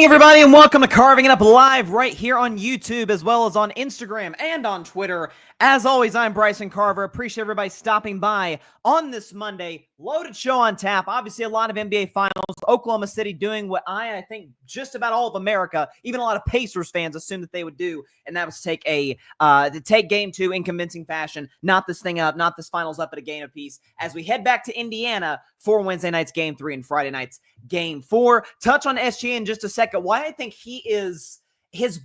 everybody, and welcome to Carving It Up Live right here on YouTube, as well as on Instagram and on Twitter. As always, I'm Bryson Carver. Appreciate everybody stopping by on this Monday. Loaded show on tap. Obviously, a lot of NBA Finals. Oklahoma City doing what I think just about all of America, even a lot of Pacers fans, assumed that they would do, and that was to take Game 2 in convincing fashion. Not this thing up, not this Finals up at a game apiece. As we head back to Indiana for Wednesday night's Game 3 and Friday night's Game 4. Touch on SGA in just a second. Why I think his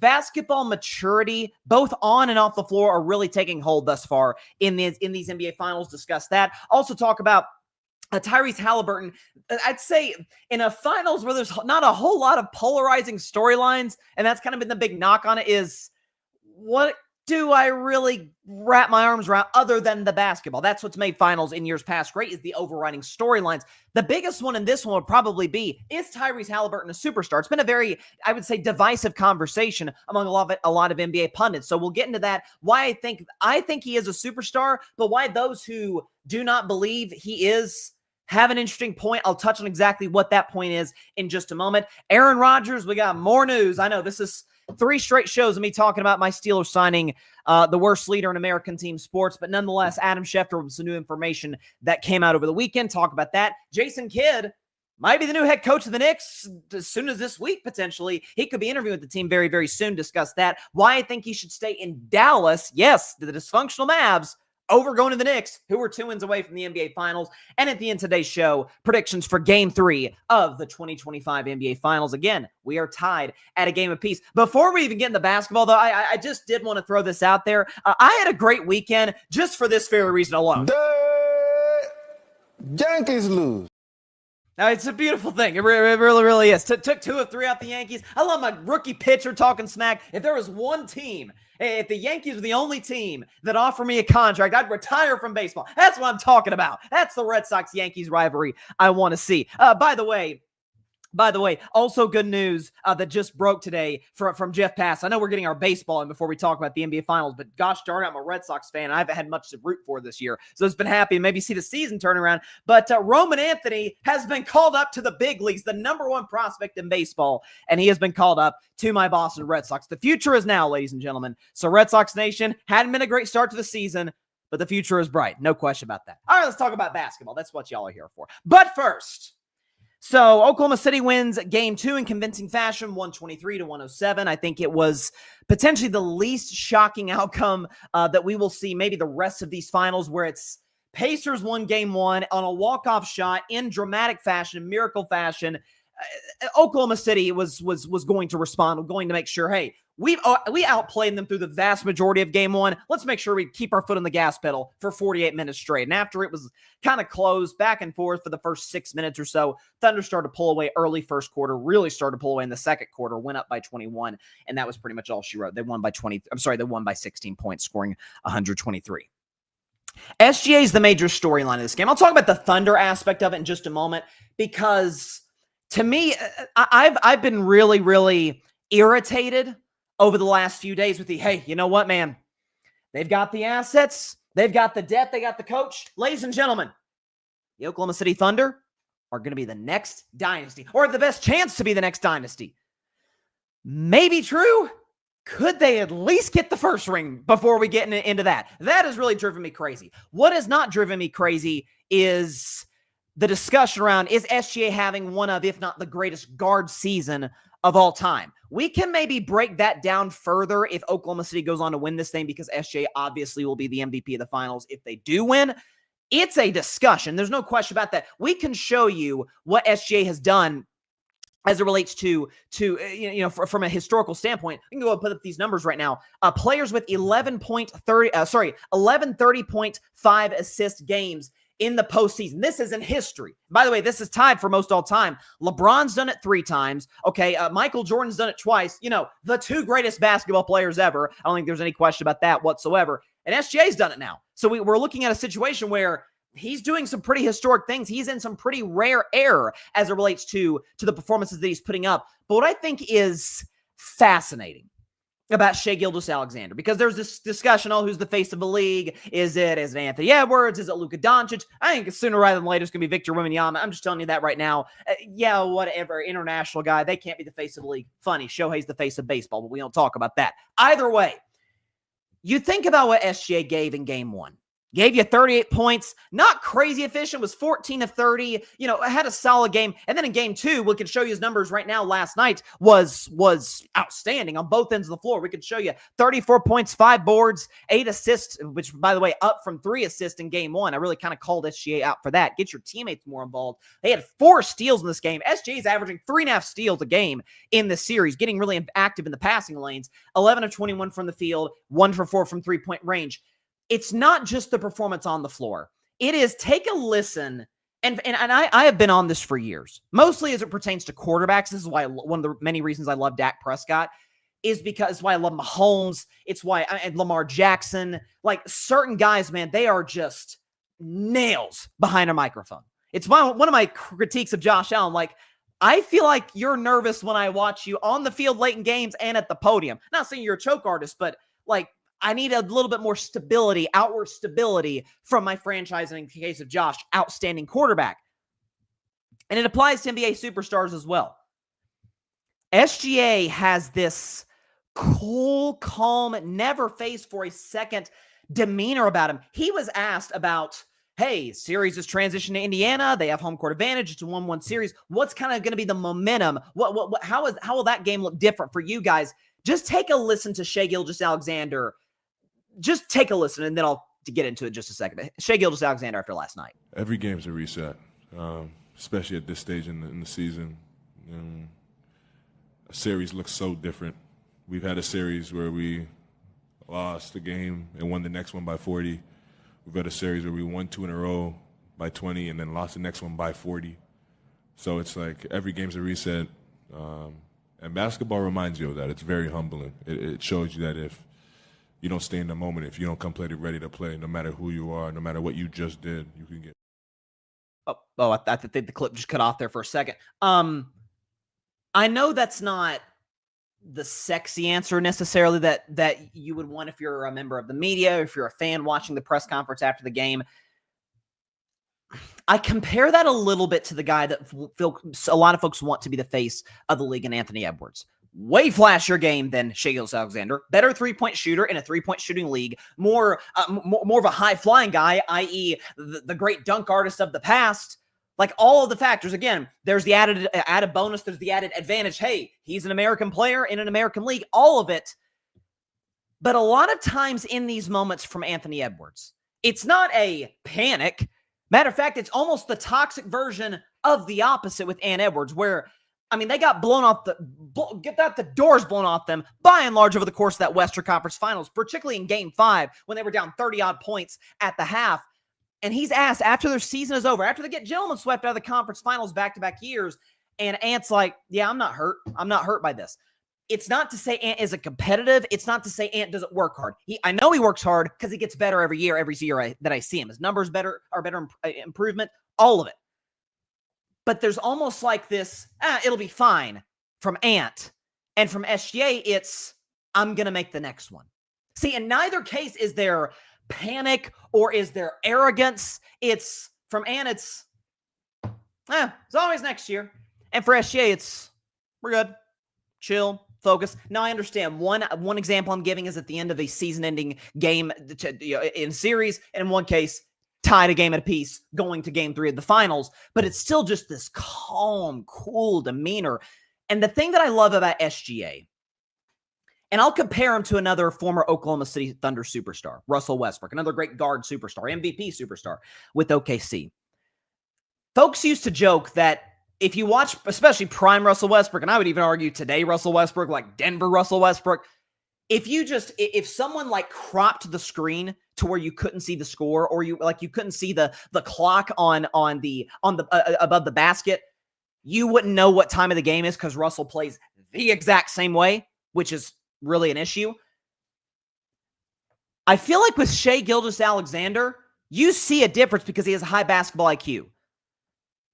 basketball maturity, both on and off the floor, are really taking hold thus far in these NBA Finals. Discuss that. Also talk about Tyrese Haliburton. I'd say in a finals where there's not a whole lot of polarizing storylines, and that's kind of been the big knock on it, is what do I really wrap my arms around other than the basketball? That's what's made finals in years past great, is the overriding storylines. The biggest one in this one would probably be, is Tyrese Haliburton a superstar? It's been a very, I would say, divisive conversation among a lot of NBA pundits. So we'll get into that. Why I think he is a superstar, but why those who do not believe he is have an interesting point. I'll touch on exactly what that point is in just a moment. Aaron Rodgers, we got more news. I know this is 3 straight shows of me talking about my Steelers signing the worst leader in American team sports, but nonetheless, Adam Schefter with some new information that came out over the weekend. Talk about that. Jason Kidd might be the new head coach of the Knicks as soon as this week, potentially. He could be interviewing with the team very, very soon. Discuss that. Why I think he should stay in Dallas. Yes, the dysfunctional Mavs over going to the Knicks, who were 2 wins away from the NBA Finals. And at the end of today's show, predictions for Game 3 of the 2025 NBA Finals. Again, we are tied at a game apiece. Before we even get into basketball, though, I just did want to throw this out there. I had a great weekend just for this very reason alone. The Yankees lose. Now, it's a beautiful thing. It really, really is. Took 2 of 3 out the Yankees. I love my rookie pitcher talking smack. If there was one team, if the Yankees were the only team that offered me a contract, I'd retire from baseball. That's what I'm talking about. That's the Red Sox-Yankees rivalry I want to see. By the way, also good news that just broke today from Jeff Pass. I know we're getting our baseball in before we talk about the NBA Finals, but gosh darn it, I'm a Red Sox fan, and I haven't had much to root for this year. So it's been happy to maybe see the season turn around. But Roman Anthony has been called up to the big leagues, the #1 prospect in baseball, and he has been called up to my Boston Red Sox. The future is now, ladies and gentlemen. So Red Sox Nation, hadn't been a great start to the season, but the future is bright. No question about that. All right, let's talk about basketball. That's what y'all are here for. But first, so Oklahoma City wins Game 2 in convincing fashion, 123-107. I think it was potentially the least shocking outcome that we will see maybe the rest of these finals, where it's Pacers won Game 1 on a walk-off shot in dramatic fashion, miracle fashion. Oklahoma City was going to respond, going to make sure, hey, we outplayed them through the vast majority of Game 1. Let's make sure we keep our foot on the gas pedal for 48 minutes straight. And after it was kind of close back and forth for the first 6 minutes or so, Thunder started to pull away early first quarter, really started to pull away in the second quarter, went up by 21, and that was pretty much all she wrote. They won by 16 points, scoring 123. SGA is the major storyline of this game. I'll talk about the Thunder aspect of it in just a moment, because to me, I've been really, really irritated over the last few days with hey, you know what, man? They've got the assets, they've got the depth, they got the coach. Ladies and gentlemen, the Oklahoma City Thunder are going to be the next dynasty, or the best chance to be the next dynasty. Maybe true. Could they at least get the first ring before we get into that? That has really driven me crazy. What has not driven me crazy is the discussion around, is SGA having one of, if not the greatest guard season of all time? We can maybe break that down further if Oklahoma City goes on to win this thing, because SGA obviously will be the MVP of the finals if they do win. It's a discussion. There's no question about that. We can show you what SGA has done as it relates to from a historical standpoint. We can go and put up these numbers right now. Players with 11 30.5 assist games in the postseason. This is in history. By the way, this is tied for most all time. LeBron's done it 3 times. Okay, Michael Jordan's done it twice. The 2 greatest basketball players ever. I don't think there's any question about that whatsoever. And SGA's done it now. So we're looking at a situation where he's doing some pretty historic things. He's in some pretty rare air as it relates to the performances that he's putting up. But what I think is fascinating about Shai Gilgeous-Alexander, because there's this discussion, who's the face of the league? Is it Anthony Edwards? Is it Luka Doncic? I think sooner rather than later it's going to be Victor Wembanyama. I'm just telling you that right now. Yeah, whatever, international guy, they can't be the face of the league. Funny, Shohei's the face of baseball, but we don't talk about that. Either way, you think about what SGA gave in game 1. Gave you 38 points, not crazy efficient, was 14 of 30, had a solid game. And then in game 2, we can show you his numbers right now. Last night was outstanding on both ends of the floor. We could show you 34 points, 5 boards, 8 assists, which, by the way, up from 3 assists in game 1. I really kind of called SGA out for that. Get your teammates more involved. They had 4 steals in this game. SGA is averaging 3.5 steals a game in this series, getting really active in the passing lanes. 11 of 21 from the field, 1 for 4 from three-point range. It's not just the performance on the floor. It is, take a listen, and I have been on this for years, mostly as it pertains to quarterbacks. This is why one of the many reasons I love Dak Prescott is because it's why I love Mahomes. It's why and Lamar Jackson, like certain guys, man, they are just nails behind a microphone. It's one of my critiques of Josh Allen. Like, I feel like you're nervous when I watch you on the field late in games and at the podium. Not saying you're a choke artist, but like, I need a little bit more stability, outward stability from my franchise. And in the case of Josh, outstanding quarterback. And it applies to NBA superstars as well. SGA has this cool, calm, never phased for a second demeanor about him. He was asked about, hey, series is transition to Indiana. They have home court advantage. It's a 1-1 series. What's kind of going to be the momentum? How will that game look different for you guys? Just take a listen to Shai Gilgeous-Alexander. Just take a listen, and then I'll get into it in just a second. Shai Gilgeous-Alexander after last night. Every game's a reset, especially at this stage in the season. A series looks so different. We've had a series where we lost a game and won the next one by 40. We've had a series where we won 2 in a row by 20 and then lost the next one by 40. So it's like every game's a reset. And basketball reminds you of that. It's very humbling. It shows you that if you don't stay in the moment, if you don't come ready to play, no matter who you are, no matter what you just did, you can get. I think the clip just cut off there for a second. I know that's not the sexy answer necessarily that you would want if you're a member of the media, if you're a fan watching the press conference after the game. I compare that a little bit to the guy that a lot of folks want to be the face of the league in Anthony Edwards. Way flashier game than Shai Gilgeous-Alexander. Better three-point shooter in a three-point shooting league. More of a high-flying guy, i.e. the great dunk artist of the past. Like all of the factors. Again, there's the added bonus. There's the added advantage. Hey, he's an American player in an American league. All of it. But a lot of times in these moments from Anthony Edwards, it's not a panic. Matter of fact, it's almost the toxic version of the opposite with Ant Edwards, where, I mean, they got blown off the doors blown off them by and large over the course of that Western Conference Finals, particularly in Game 5 when they were down 30-odd points at the half. And he's asked after their season is over, after they get gentlemen swept out of the conference finals back-to-back years, and Ant's like, yeah, I'm not hurt. I'm not hurt by this. It's not to say Ant isn't competitive. It's not to say Ant doesn't work hard. I know he works hard because he gets better every year that I see him. His numbers are better improvement, all of it. But there's almost like this, it'll be fine from Ant. And from SGA, it's, I'm going to make the next one. See, in neither case is there panic or is there arrogance. It's, from Ant, it's always next year. And for SGA, it's, we're good. Chill, focus. Now, I understand one example I'm giving is at the end of a season-ending game in series, and in one case, tied a game at a piece going to game 3 of the finals, but it's still just this calm, cool demeanor. And the thing that I love about SGA, and I'll compare him to another former Oklahoma City Thunder superstar, Russell Westbrook, another great guard superstar, MVP superstar with OKC. Folks used to joke that if you watch, especially prime Russell Westbrook, and I would even argue today Russell Westbrook, like Denver Russell Westbrook, if someone like cropped the screen to where you couldn't see the score, or you couldn't see the clock on the above the basket, you wouldn't know what time of the game is because Russell plays the exact same way, which is really an issue. I feel like with Shai Gilgeous-Alexander, you see a difference because he has a high basketball IQ.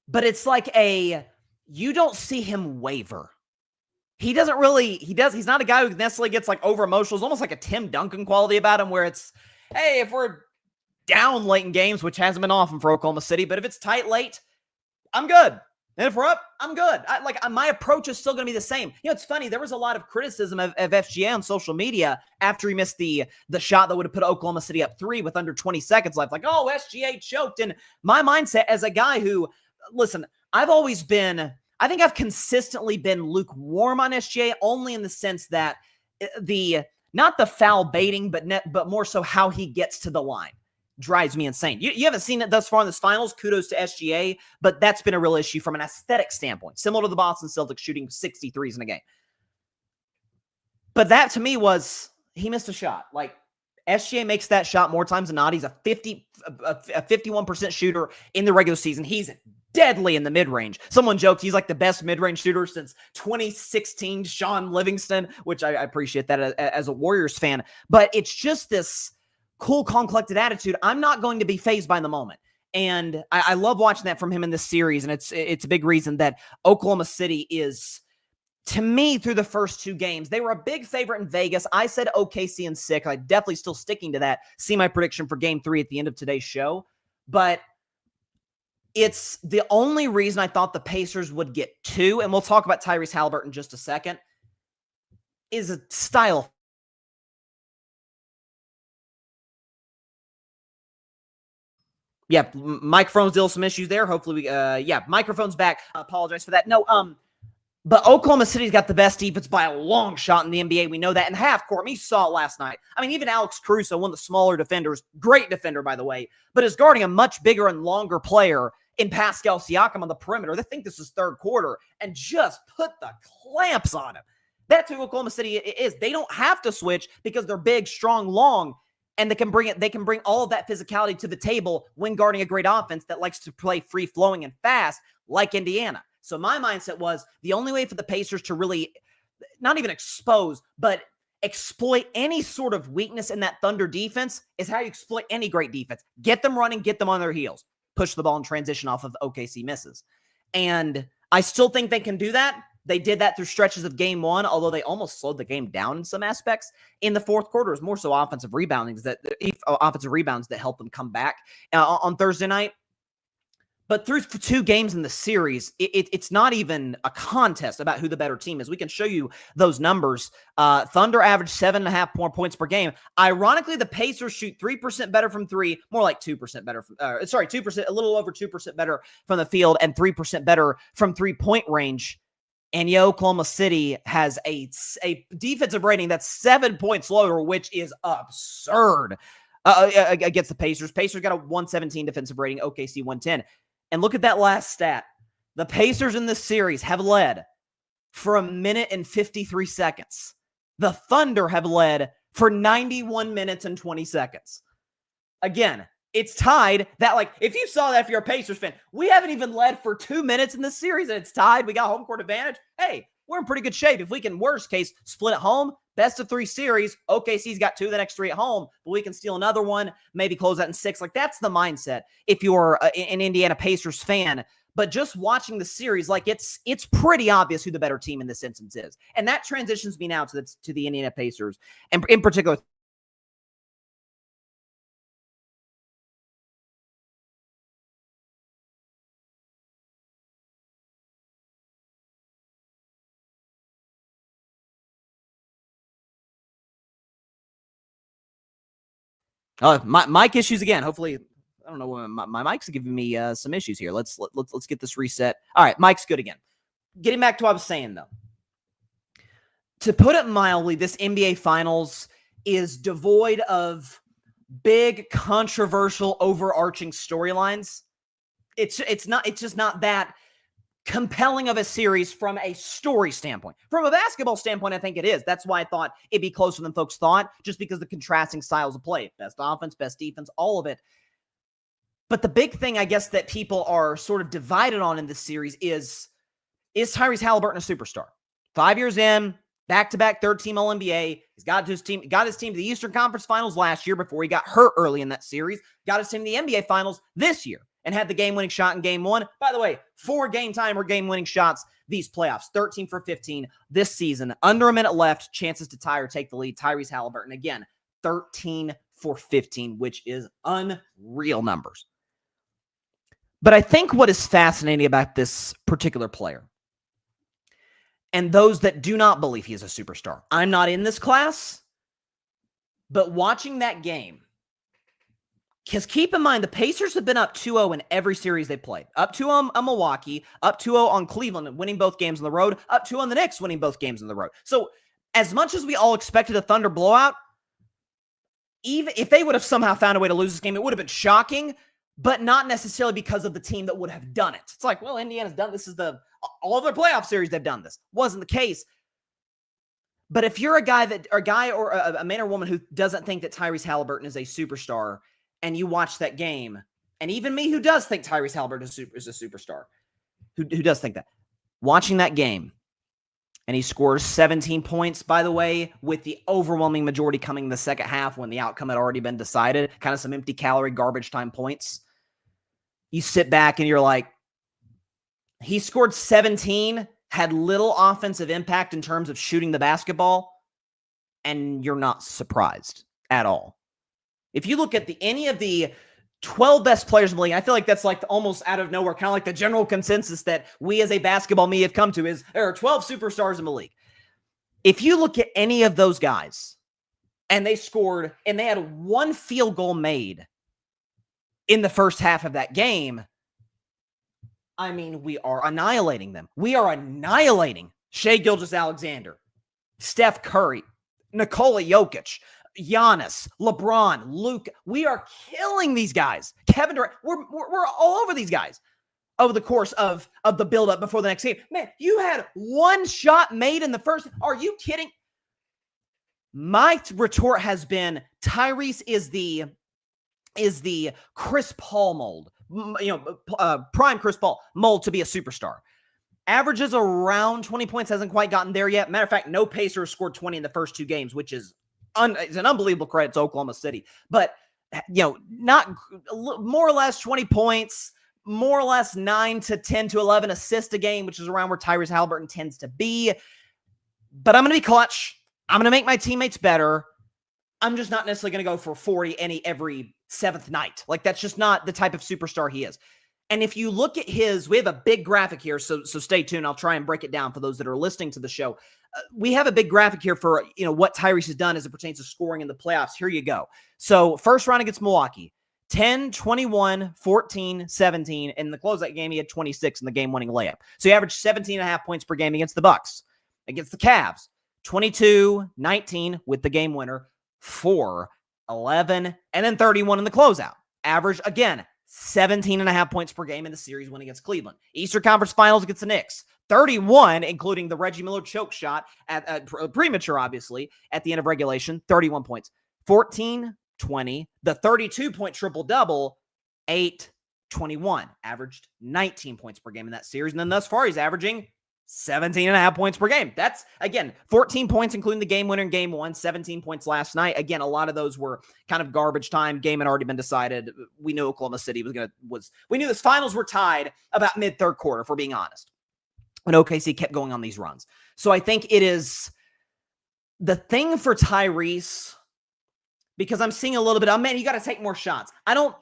But it's like you don't see him waver. he doesn't really, he's not a guy who necessarily gets like over emotional. It's almost like a Tim Duncan quality about him where it's, hey, if we're down late in games, which hasn't been often for Oklahoma City, but if it's tight late, I'm good. And if we're up, I'm good. My approach is still going to be the same. You know, it's funny. There was a lot of criticism of FGA on social media after he missed the shot that would have put Oklahoma City up 3 with under 20 seconds left. Like, oh, SGA choked. And my mindset as a guy who, listen, I think I've consistently been lukewarm on SGA, only in the sense that not the foul baiting, but more so how he gets to the line drives me insane. You haven't seen it thus far in this finals. Kudos to SGA, but that's been a real issue from an aesthetic standpoint, similar to the Boston Celtics shooting 63s in a game. But that to me was, he missed a shot. Like, SGA makes that shot more times than not. He's a 51% shooter in the regular season. He's deadly in the mid-range. Someone joked he's like the best mid-range shooter since 2016 Sean Livingston, which I appreciate that as a Warriors fan. But it's just this cool, calm, collected attitude. I'm not going to be fazed by the moment. And I love watching that from him in this series. And it's a big reason that Oklahoma City is, to me, through the first 2 games, they were a big favorite in Vegas. I said OKC in 6. I'm definitely still sticking to that. See my prediction for game 3 at the end of today's show. But it's the only reason I thought the Pacers would get 2, and we'll talk about Tyrese Haliburton in just a second, is a style. Yeah, microphone's still some issues there. Hopefully microphone's back. I apologize for that. No, but Oklahoma City's got the best defense by a long shot in the NBA. We know that. In half court, we saw it last night. I mean, even Alex Caruso, one of the smaller defenders, great defender, by the way, but is guarding a much bigger and longer player in Pascal Siakam on the perimeter. They think this is third quarter and just put the clamps on him. That's who Oklahoma City is. They don't have to switch because they're big, strong, long, and they can bring all of that physicality to the table when guarding a great offense that likes to play free-flowing and fast like Indiana. So my mindset was the only way for the Pacers to really not even expose, but exploit any sort of weakness in that Thunder defense is how you exploit any great defense. Get them running, get them on their heels, push the ball in transition off of OKC misses. And I still think they can do that. They did that through stretches of game 1, although they almost slowed the game down in some aspects. In the fourth quarter, it was more so offensive rebounds that helped them come back on Thursday night. But through 2 games in the series, it's not even a contest about who the better team is. We can show you those numbers. Thunder averaged 7.5 more points per game. Ironically, the Pacers shoot 3% better from 3, more like 2% better. 2%, a little over 2% better from the field, and 3% better from 3-point range. And Oklahoma City has a defensive rating that's 7 points lower, which is absurd against the Pacers. Pacers got a 117 defensive rating, OKC 110. And look at that last stat. The Pacers in this series have led for 1 minute and 53 seconds. The Thunder have led for 91 minutes and 20 seconds. Again, it's tied. That, like, if you saw that, if you're a Pacers fan, we haven't even led for 2 minutes in this series, and it's tied. We got home court advantage. Hey, we're in pretty good shape. If we can, worst case, split at home, best of 3 series, OKC's got 2 the next 3 at home, but we can steal another one, maybe close that in 6. Like, that's the mindset if you're an Indiana Pacers fan. But just watching the series, like, it's pretty obvious who the better team in this instance is. And that transitions me now to the Indiana Pacers, and in particular, mic issues again. Hopefully, I don't know. My mic's giving me some issues here. Let's get this reset. All right, mic's good again. Getting back to what I was saying, though. To put it mildly, this NBA Finals is devoid of big, controversial, overarching storylines. It's just not that compelling of a series from a story standpoint. From a basketball standpoint, I think it is. That's why I thought it'd be closer than folks thought, just because of the contrasting styles of play. Best offense, best defense, all of it. But the big thing, I guess, that people are sort of divided on in this series is Tyrese Haliburton a superstar? 5 years in, back-to-back third-team All-NBA. He's got his team to the Eastern Conference Finals last year before he got hurt early in that series. Got his team to the NBA Finals this year. and had the game-winning shot in game 1. By the way, 4 game-time or game-winning shots these playoffs, 13 for 15 this season. Under a minute left, chances to tie or take the lead. Tyrese Haliburton, again, 13 for 15, which is unreal numbers. But I think what is fascinating about this particular player, and those that do not believe he is a superstar, I'm not in this class, but watching that game, because keep in mind, the Pacers have been up 2-0 in every series they played. Up 2-0 on Milwaukee, up 2-0 on Cleveland, winning both games on the road, up 2-0 on the Knicks, winning both games on the road. So as much as we all expected a Thunder blowout, even if they would have somehow found a way to lose this game, it would have been shocking, but not necessarily because of the team that would have done it. It's like, well, Indiana's done this. Is all of their playoff series they've done this. Wasn't the case. But if you're a guy or a man or woman who doesn't think that Tyrese Haliburton is a superstar, and you watch that game, and even me who does think Tyrese Haliburton is a superstar, who does think that, watching that game, and he scores 17 points, by the way, with the overwhelming majority coming in the second half when the outcome had already been decided, kind of some empty calorie garbage time points. You sit back and you're like, he scored 17, had little offensive impact in terms of shooting the basketball, and you're not surprised at all. If you look at any of the 12 best players in the league, I feel like that's like almost out of nowhere, kind of like the general consensus that we as a basketball media have come to is there are 12 superstars in the league. If you look at any of those guys and they scored and they had 1 field goal made in the first half of that game, I mean, we are annihilating them. We are annihilating Shai Gilgeous-Alexander, Steph Curry, Nikola Jokic, Giannis, LeBron, Luke. We are killing these guys. Kevin Durant. We're all over these guys over the course of the buildup before the next game. Man, you had 1 shot made in the first. Are you kidding? My retort has been Tyrese is the Chris Paul mold. Prime Chris Paul mold to be a superstar. Averages around 20 points, hasn't quite gotten there yet. Matter of fact, no Pacer scored 20 in the first 2 games, which is it's an unbelievable credit to Oklahoma City. But, not more or less 20 points, more or less 9 to 10 to 11 assists a game, which is around where Tyrese Haliburton tends to be. But I'm going to be clutch. I'm going to make my teammates better. I'm just not necessarily going to go for 40 every 7th night. Like, that's just not the type of superstar he is. And if you look at we have a big graphic here, so stay tuned. I'll try and break it down for those that are listening to the show. We have a big graphic here for, what Tyrese has done as it pertains to scoring in the playoffs. Here you go. So first round against Milwaukee, 10, 21, 14, 17. In the closeout game, he had 26 in the game-winning layup. So he averaged 17.5 points per game against the Bucks. Against the Cavs, 22, 19 with the game winner, 4, 11, and then 31 in the closeout. Average, again, 17.5 points per game in the series win against Cleveland. Eastern Conference Finals against the Knicks, 31, including the Reggie Miller choke shot at premature, obviously, at the end of regulation, 31 points. 14, 20, the 32-point triple-double, 8, 21. Averaged 19 points per game in that series. And then thus far, he's averaging 17.5 points per game. That's, again, 14 points, including the game winner in game 1, 17 points last night. Again, a lot of those were kind of garbage time. Game had already been decided. We knew Oklahoma City we knew this finals were tied about mid-third quarter, if we're being honest. And OKC kept going on these runs. So I think it is the thing for Tyrese, because I'm seeing a little bit, man, you got to take more shots. I don't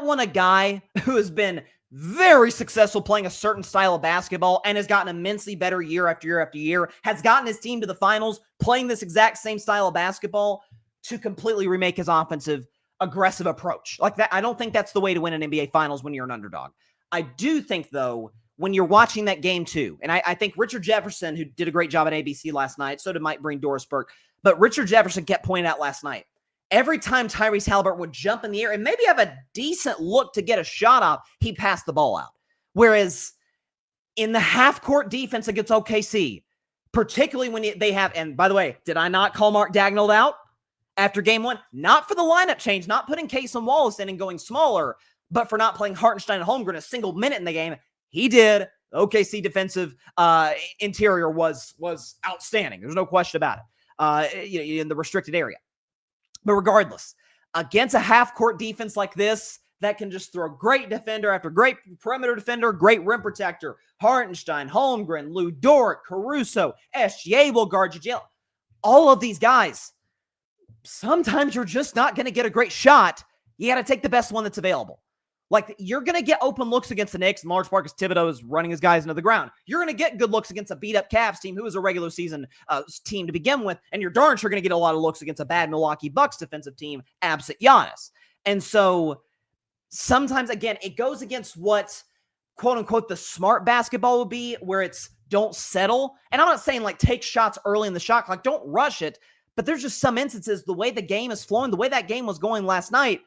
want a guy who has been very successful playing a certain style of basketball and has gotten immensely better year after year after year, has gotten his team to the finals playing this exact same style of basketball, to completely remake his offensive aggressive approach. Like that, I don't think that's the way to win an NBA Finals when you're an underdog. I do think, though, when you're watching that game too, and I think Richard Jefferson, who did a great job at ABC last night, so did Mike Breen Dorisberg, but Richard Jefferson kept pointing out last night, every time Tyrese Haliburton would jump in the air and maybe have a decent look to get a shot off, he passed the ball out. Whereas in the half-court defense against OKC, particularly when they have, and by the way, did I not call Mark Daigneault out after game 1? Not for the lineup change, not putting Case and Wallace in and going smaller, but for not playing Hartenstein and Holmgren a single minute in the game. He did. OKC defensive interior was outstanding. There's no question about it in the restricted area. But regardless, against a half-court defense like this, that can just throw great defender after great perimeter defender, great rim protector. Hartenstein, Holmgren, Lou Dort, Caruso, SGA will guard you. All of these guys, sometimes you're just not going to get a great shot. You got to take the best one that's available. Like, you're going to get open looks against the Knicks in large part because Thibodeau is running his guys into the ground. You're going to get good looks against a beat-up Cavs team who is a regular season team to begin with, and you're darn sure going to get a lot of looks against a bad Milwaukee Bucks defensive team absent Giannis. And so sometimes, again, it goes against what, quote-unquote, the smart basketball would be, where it's don't settle. And I'm not saying, like, take shots early in the shot clock. Don't rush it. But there's just some instances, the way the game is flowing, the way that game was going last night,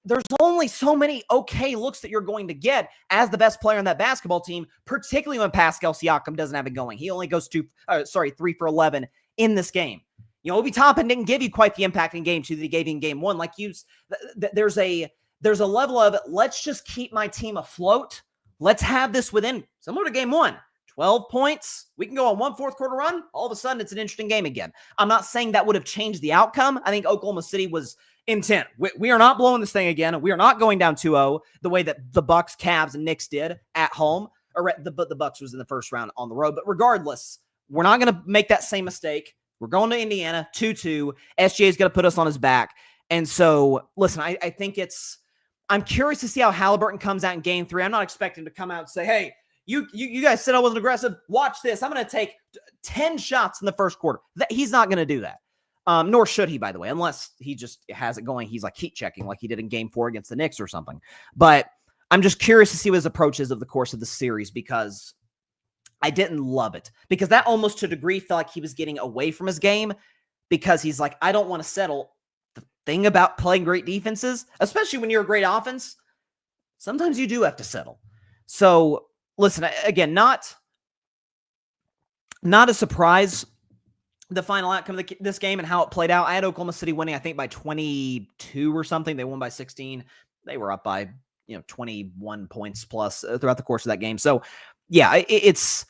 there's only so many okay looks that you're going to get as the best player on that basketball team, particularly when Pascal Siakam doesn't have it going. He only goes 3 for 11 in this game. You know, Obi Toppin didn't give you quite the impact in game 2 that he gave you in game 1. Like, there's a level of, let's just keep my team afloat. Let's have this within, similar to game 1. 12 points. We can go on one fourth quarter run. All of a sudden, it's an interesting game again. I'm not saying that would have changed the outcome. I think Oklahoma City was intent. We are not blowing this thing again. We are not going down 2-0 the way that the Bucks, Cavs, and Knicks did at home. Or the Bucks was in the first round on the road. But regardless, we're not going to make that same mistake. We're going to Indiana 2-2. SGA is going to put us on his back. And so, listen, I think I'm curious to see how Haliburton comes out in game 3. I'm not expecting to come out and say, hey, you guys said I wasn't aggressive. Watch this. I'm going to take 10 shots in the first quarter. He's not going to do that. Nor should he, by the way, unless he just has it going. He's like heat checking like he did in game 4 against the Knicks or something. But I'm just curious to see what his approach is of the course of the series, because I didn't love it. Because that almost to a degree felt like he was getting away from his game, because he's like, I don't want to settle. The thing about playing great defenses, especially when you're a great offense, sometimes you do have to settle. So listen, again, not a surprise, the final outcome of this game and how it played out. I had Oklahoma City winning, I think, by 22 or something. They won by 16. They were up by 21 points plus throughout the course of that game. So, yeah, it's,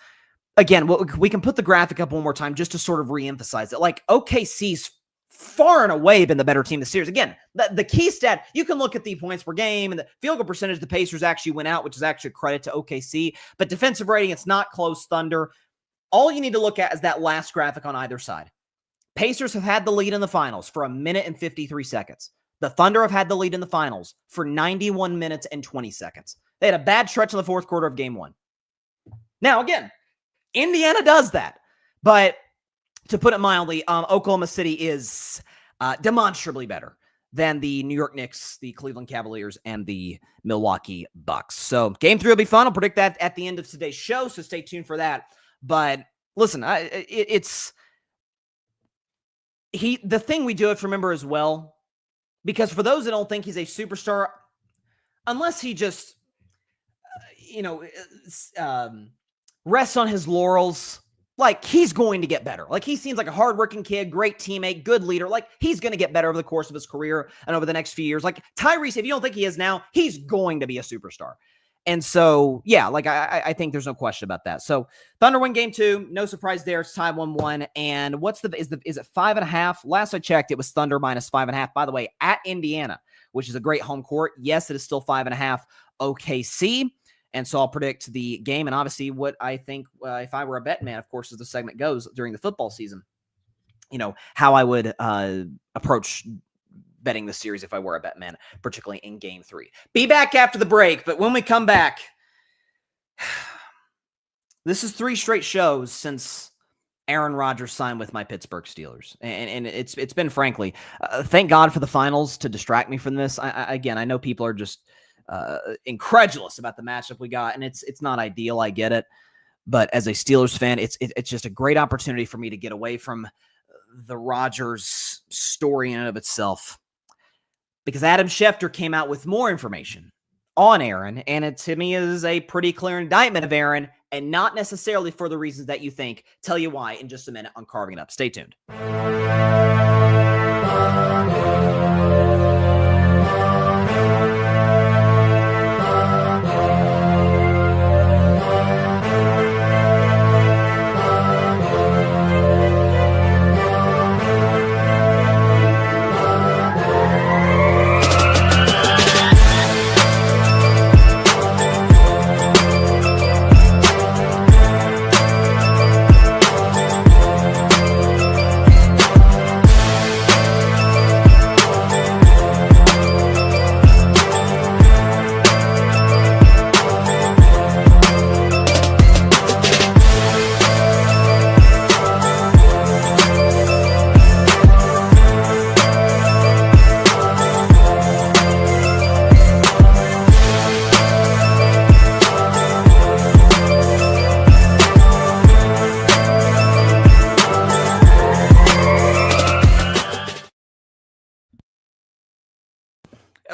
again, we can put the graphic up one more time just to sort of reemphasize it. Like, OKC's far and away been the better team this series. Again, the key stat, you can look at the points per game and the field goal percentage the Pacers actually went out, which is actually a credit to OKC. But defensive rating, it's not close. Thunder. All you need to look at is that last graphic on either side. Pacers have had the lead in the finals for 1 minute and 53 seconds. The Thunder have had the lead in the finals for 91 minutes and 20 seconds. They had a bad stretch in the fourth quarter of game 1. Now, again, Indiana does that. But to put it mildly, Oklahoma City is demonstrably better than the New York Knicks, the Cleveland Cavaliers, and the Milwaukee Bucks. So game 3 will be fun. I'll predict that at the end of today's show, so stay tuned for that. But listen, the thing we do have to remember as well, because for those that don't think he's a superstar, unless he just, rests on his laurels, like, he's going to get better. Like, he seems like a hardworking kid, great teammate, good leader. Like, he's going to get better over the course of his career and over the next few years. Like, Tyrese, if you don't think he is now, he's going to be a superstar. And so, yeah, like, I think there's no question about that. So, Thunder win game 2. No surprise there. It's tied 1-1. And is it 5.5? Last I checked, it was Thunder minus 5.5. By the way, at Indiana, which is a great home court. Yes, it is still 5.5 OKC. And so I'll predict the game. And obviously what I think, if I were a bet man, of course, as the segment goes during the football season, how I would approach betting the series if I were a bet man, particularly in game 3. Be back after the break. But when we come back, this is 3 straight shows since Aaron Rodgers signed with my Pittsburgh Steelers. And it's been, frankly, thank God for the finals to distract me from this. I know people are just incredulous about the matchup we got, and it's not ideal. I get it. But as a Steelers fan, it's just a great opportunity for me to get away from the Rodgers story in and of itself. Because Adam Schefter came out with more information on Aaron, and it to me is a pretty clear indictment of Aaron, and not necessarily for the reasons that you think. Tell you why in just a minute on Carving It Up. Stay tuned.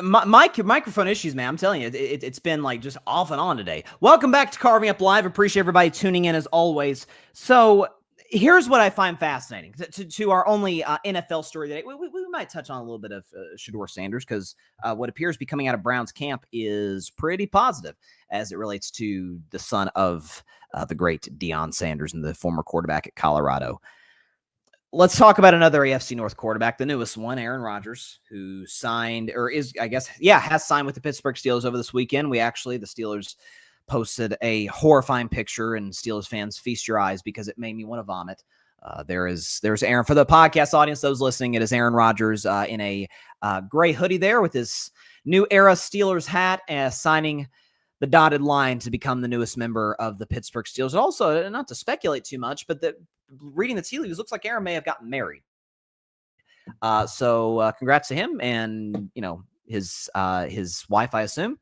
Microphone issues, man. I'm telling you, it's been like just off and on today. Welcome back to Carving Up Live. Appreciate everybody tuning in as always. So here's what I find fascinating to our only NFL story today. We might touch on a little bit of Shedeur Sanders because what appears to be coming out of Brown's camp is pretty positive as it relates to the son of the great Deion Sanders and the former quarterback at Colorado. Let's talk about another AFC North quarterback, the newest one, Aaron Rodgers, who signed or is, I guess, has signed with the Pittsburgh Steelers over this weekend. The Steelers posted a horrifying picture, and Steelers fans, feast your eyes because it made me want to vomit. There's Aaron. For the podcast audience, those listening, it is Aaron Rodgers in a gray hoodie there with his new era Steelers hat, signing the dotted line to become the newest member of the Pittsburgh Steelers. And also, not to speculate too much, but reading the tea leaves, looks like Aaron may have gotten married. So congrats to him and, his wife, I assume.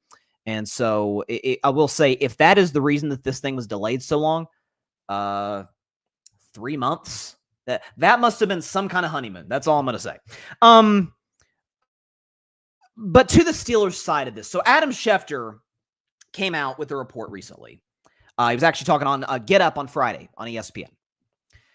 And so I will say, if that is the reason that this thing was delayed so long, 3 months, that must have been some kind of honeymoon. That's all I'm going to say. But to the Steelers side of this, so Adam Schefter came out with a report recently. He was actually talking on Get Up on Friday on ESPN.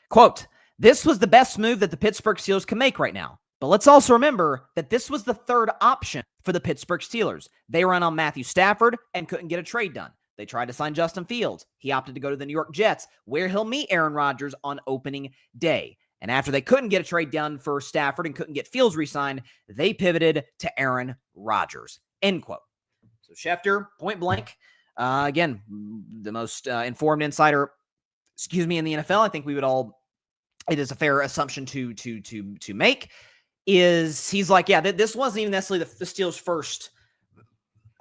Quote, "This was the best move that the Pittsburgh Steelers can make right now. But let's also remember that this was the third option for the Pittsburgh Steelers. They ran on Matthew Stafford and couldn't get a trade done. They tried to sign Justin Fields. He opted to go to the New York Jets, where he'll meet Aaron Rodgers on opening day. And after they couldn't get a trade done for Stafford and couldn't get Fields re-signed, they pivoted to Aaron Rodgers." End quote. So Schefter, point blank, again, the most informed insider, in the NFL, I think it is a fair assumption to make, is he's like, yeah, this wasn't even necessarily the Steelers' first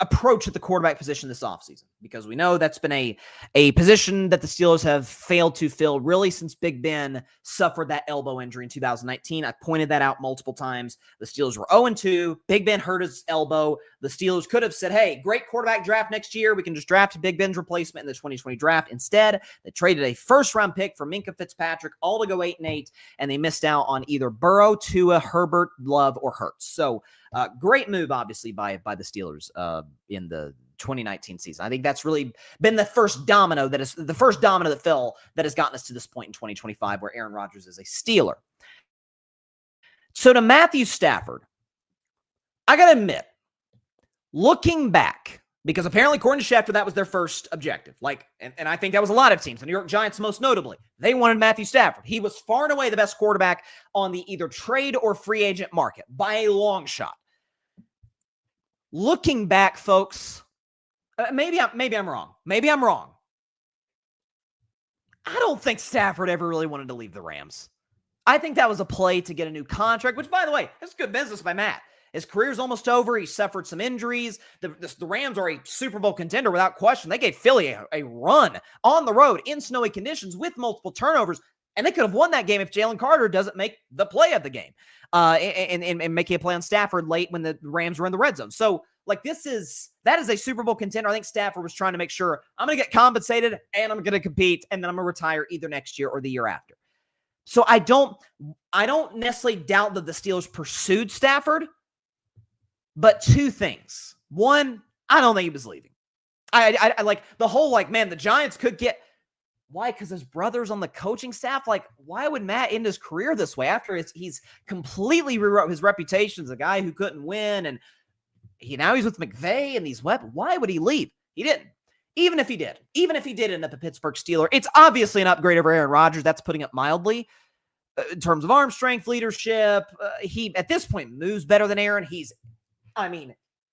approach at the quarterback position this offseason, because we know that's been a position that the Steelers have failed to fill really since Big Ben suffered that elbow injury in 2019. I pointed that out multiple times. The Steelers were 0-2. Big Ben hurt his elbow. The Steelers could have said, hey, great quarterback draft next year. We can just draft Big Ben's replacement in the 2020 draft. Instead, they traded a first-round pick for Minkah Fitzpatrick, all to go 8-8, and they missed out on either Burrow, Tua, Herbert, Love, or Hurts. So great move, obviously, by the Steelers in the 2019 season. I think that's really been the first domino that fell that has gotten us to this point in 2025 where Aaron Rodgers is a Steeler. So to Matthew Stafford, I got to admit, looking back, because apparently according to Schefter, that was their first objective. And I think that was a lot of teams. The New York Giants, most notably, they wanted Matthew Stafford. He was far and away the best quarterback on the either trade or free agent market by a long shot. Looking back, folks, maybe I'm wrong. Maybe I'm wrong. I don't think Stafford ever really wanted to leave the Rams. I think that was a play to get a new contract, which, by the way, is good business by Matt. His career's almost over. He suffered some injuries. The Rams are a Super Bowl contender without question. They gave Philly a run on the road in snowy conditions with multiple turnovers, and they could have won that game if Jalen Carter doesn't make the play of the game and making a play on Stafford late when the Rams were in the red zone. So, that is a Super Bowl contender. I think Stafford was trying to make sure I'm going to get compensated and I'm going to compete, and then I'm going to retire either next year or the year after. So I don't necessarily doubt that the Steelers pursued Stafford, but two things. One, I don't think he was leaving. I like the whole, man, the Giants could get, why? Because his brother's on the coaching staff. Why would Matt end his career this way after he's completely rewrote his reputation as a guy who couldn't win, and now he's with McVay and these weapons. Why would he leave? He didn't. Even if he did end up a Pittsburgh Steeler, it's obviously an upgrade over Aaron Rodgers. That's putting it mildly. In terms of arm strength, leadership, he at this point moves better than Aaron. He's,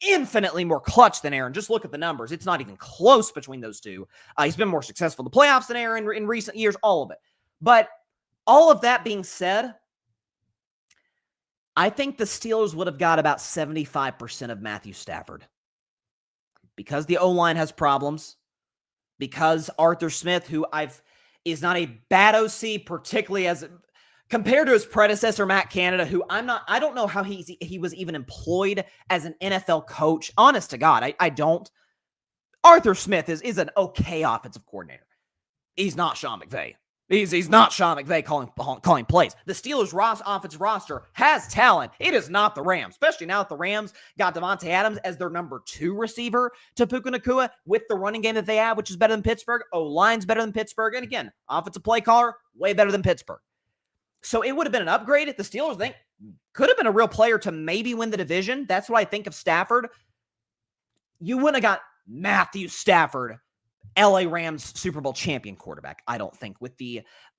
infinitely more clutch than Aaron. Just look at the numbers. It's not even close between those two. He's been more successful in the playoffs than Aaron in recent years, all of it. But all of that being said, I think the Steelers would have got about 75% of Matthew Stafford. Because the O-line has problems, because Arthur Smith, who is not a bad OC, particularly as compared to his predecessor, Matt Canada, who I don't know how he was even employed as an NFL coach. Honest to God, I don't. Arthur Smith is an okay offensive coordinator. He's not Sean McVay. He's not Sean McVay calling plays. The Steelers' offensive roster has talent. It is not the Rams, especially now that the Rams got Devontae Adams as their number 2 receiver to Puka Nacua with the running game that they have, which is better than Pittsburgh. O-line's better than Pittsburgh. And again, offensive play caller, way better than Pittsburgh. So it would have been an upgrade if the Steelers think could have been a real player to maybe win the division. That's what I think of Stafford. You wouldn't have got Matthew Stafford, LA Rams Super Bowl champion quarterback, I don't think, with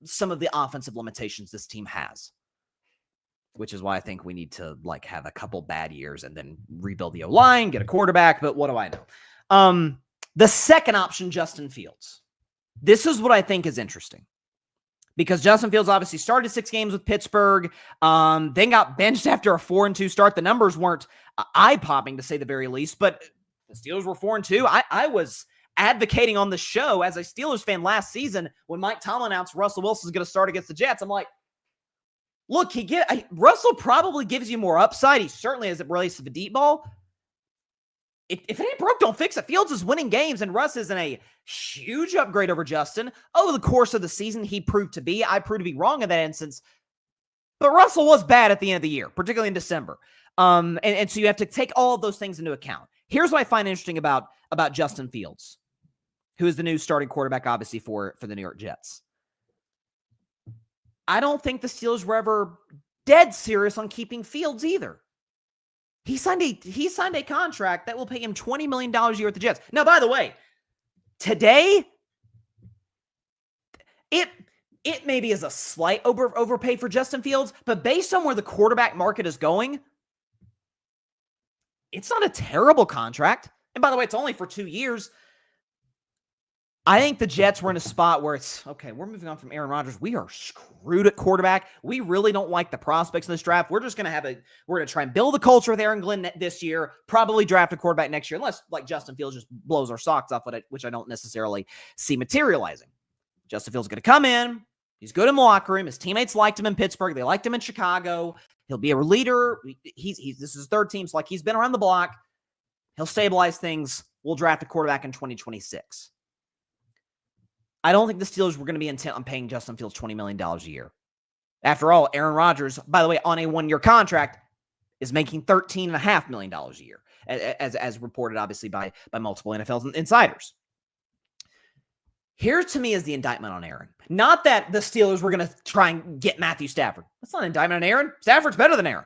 some of the offensive limitations this team has. Which is why I think we need to have a couple bad years and then rebuild the O-line, get a quarterback, but what do I know? The second option, Justin Fields. This is what I think is interesting. Because Justin Fields obviously started 6 games with Pittsburgh, then got benched after a 4-2 start. The numbers weren't eye-popping, to say the very least, but the Steelers were 4-2. I was advocating on the show as a Steelers fan last season when Mike Tomlin announced Russell Wilson's going to start against the Jets. I'm like, look, Russell probably gives you more upside. He certainly, as it relates to the deep ball. If it ain't broke, don't fix it. Fields is winning games, and Russ isn't a huge upgrade over Justin. Over the course of the season, he proved to be. I proved to be wrong in that instance. But Russell was bad at the end of the year, particularly in December. And so you have to take all of those things into account. Here's what I find interesting about Justin Fields, who is the new starting quarterback, obviously, for the New York Jets. I don't think the Steelers were ever dead serious on keeping Fields either. He signed a contract that will pay him $20 million a year at the Jets. Now, by the way, today, it maybe is a slight overpay for Justin Fields, but based on where the quarterback market is going, it's not a terrible contract. And by the way, it's only for 2 years. I think the Jets were in a spot where it's, okay, we're moving on from Aaron Rodgers. We are screwed at quarterback. We really don't like the prospects in this draft. We're just going to we're going to try and build a culture with Aaron Glenn this year, probably draft a quarterback next year, unless Justin Fields just blows our socks off, which I don't necessarily see materializing. Justin Fields is going to come in. He's good in the locker room. His teammates liked him in Pittsburgh. They liked him in Chicago. He'll be a leader. This is his 3rd team, so he's been around the block. He'll stabilize things. We'll draft a quarterback in 2026. I don't think the Steelers were going to be intent on paying Justin Fields $20 million a year. After all, Aaron Rodgers, by the way, on a 1-year contract, is making $13.5 million a year, as reported, obviously, by multiple NFL insiders. Here, to me, is the indictment on Aaron. Not that the Steelers were going to try and get Matthew Stafford. That's not an indictment on Aaron. Stafford's better than Aaron.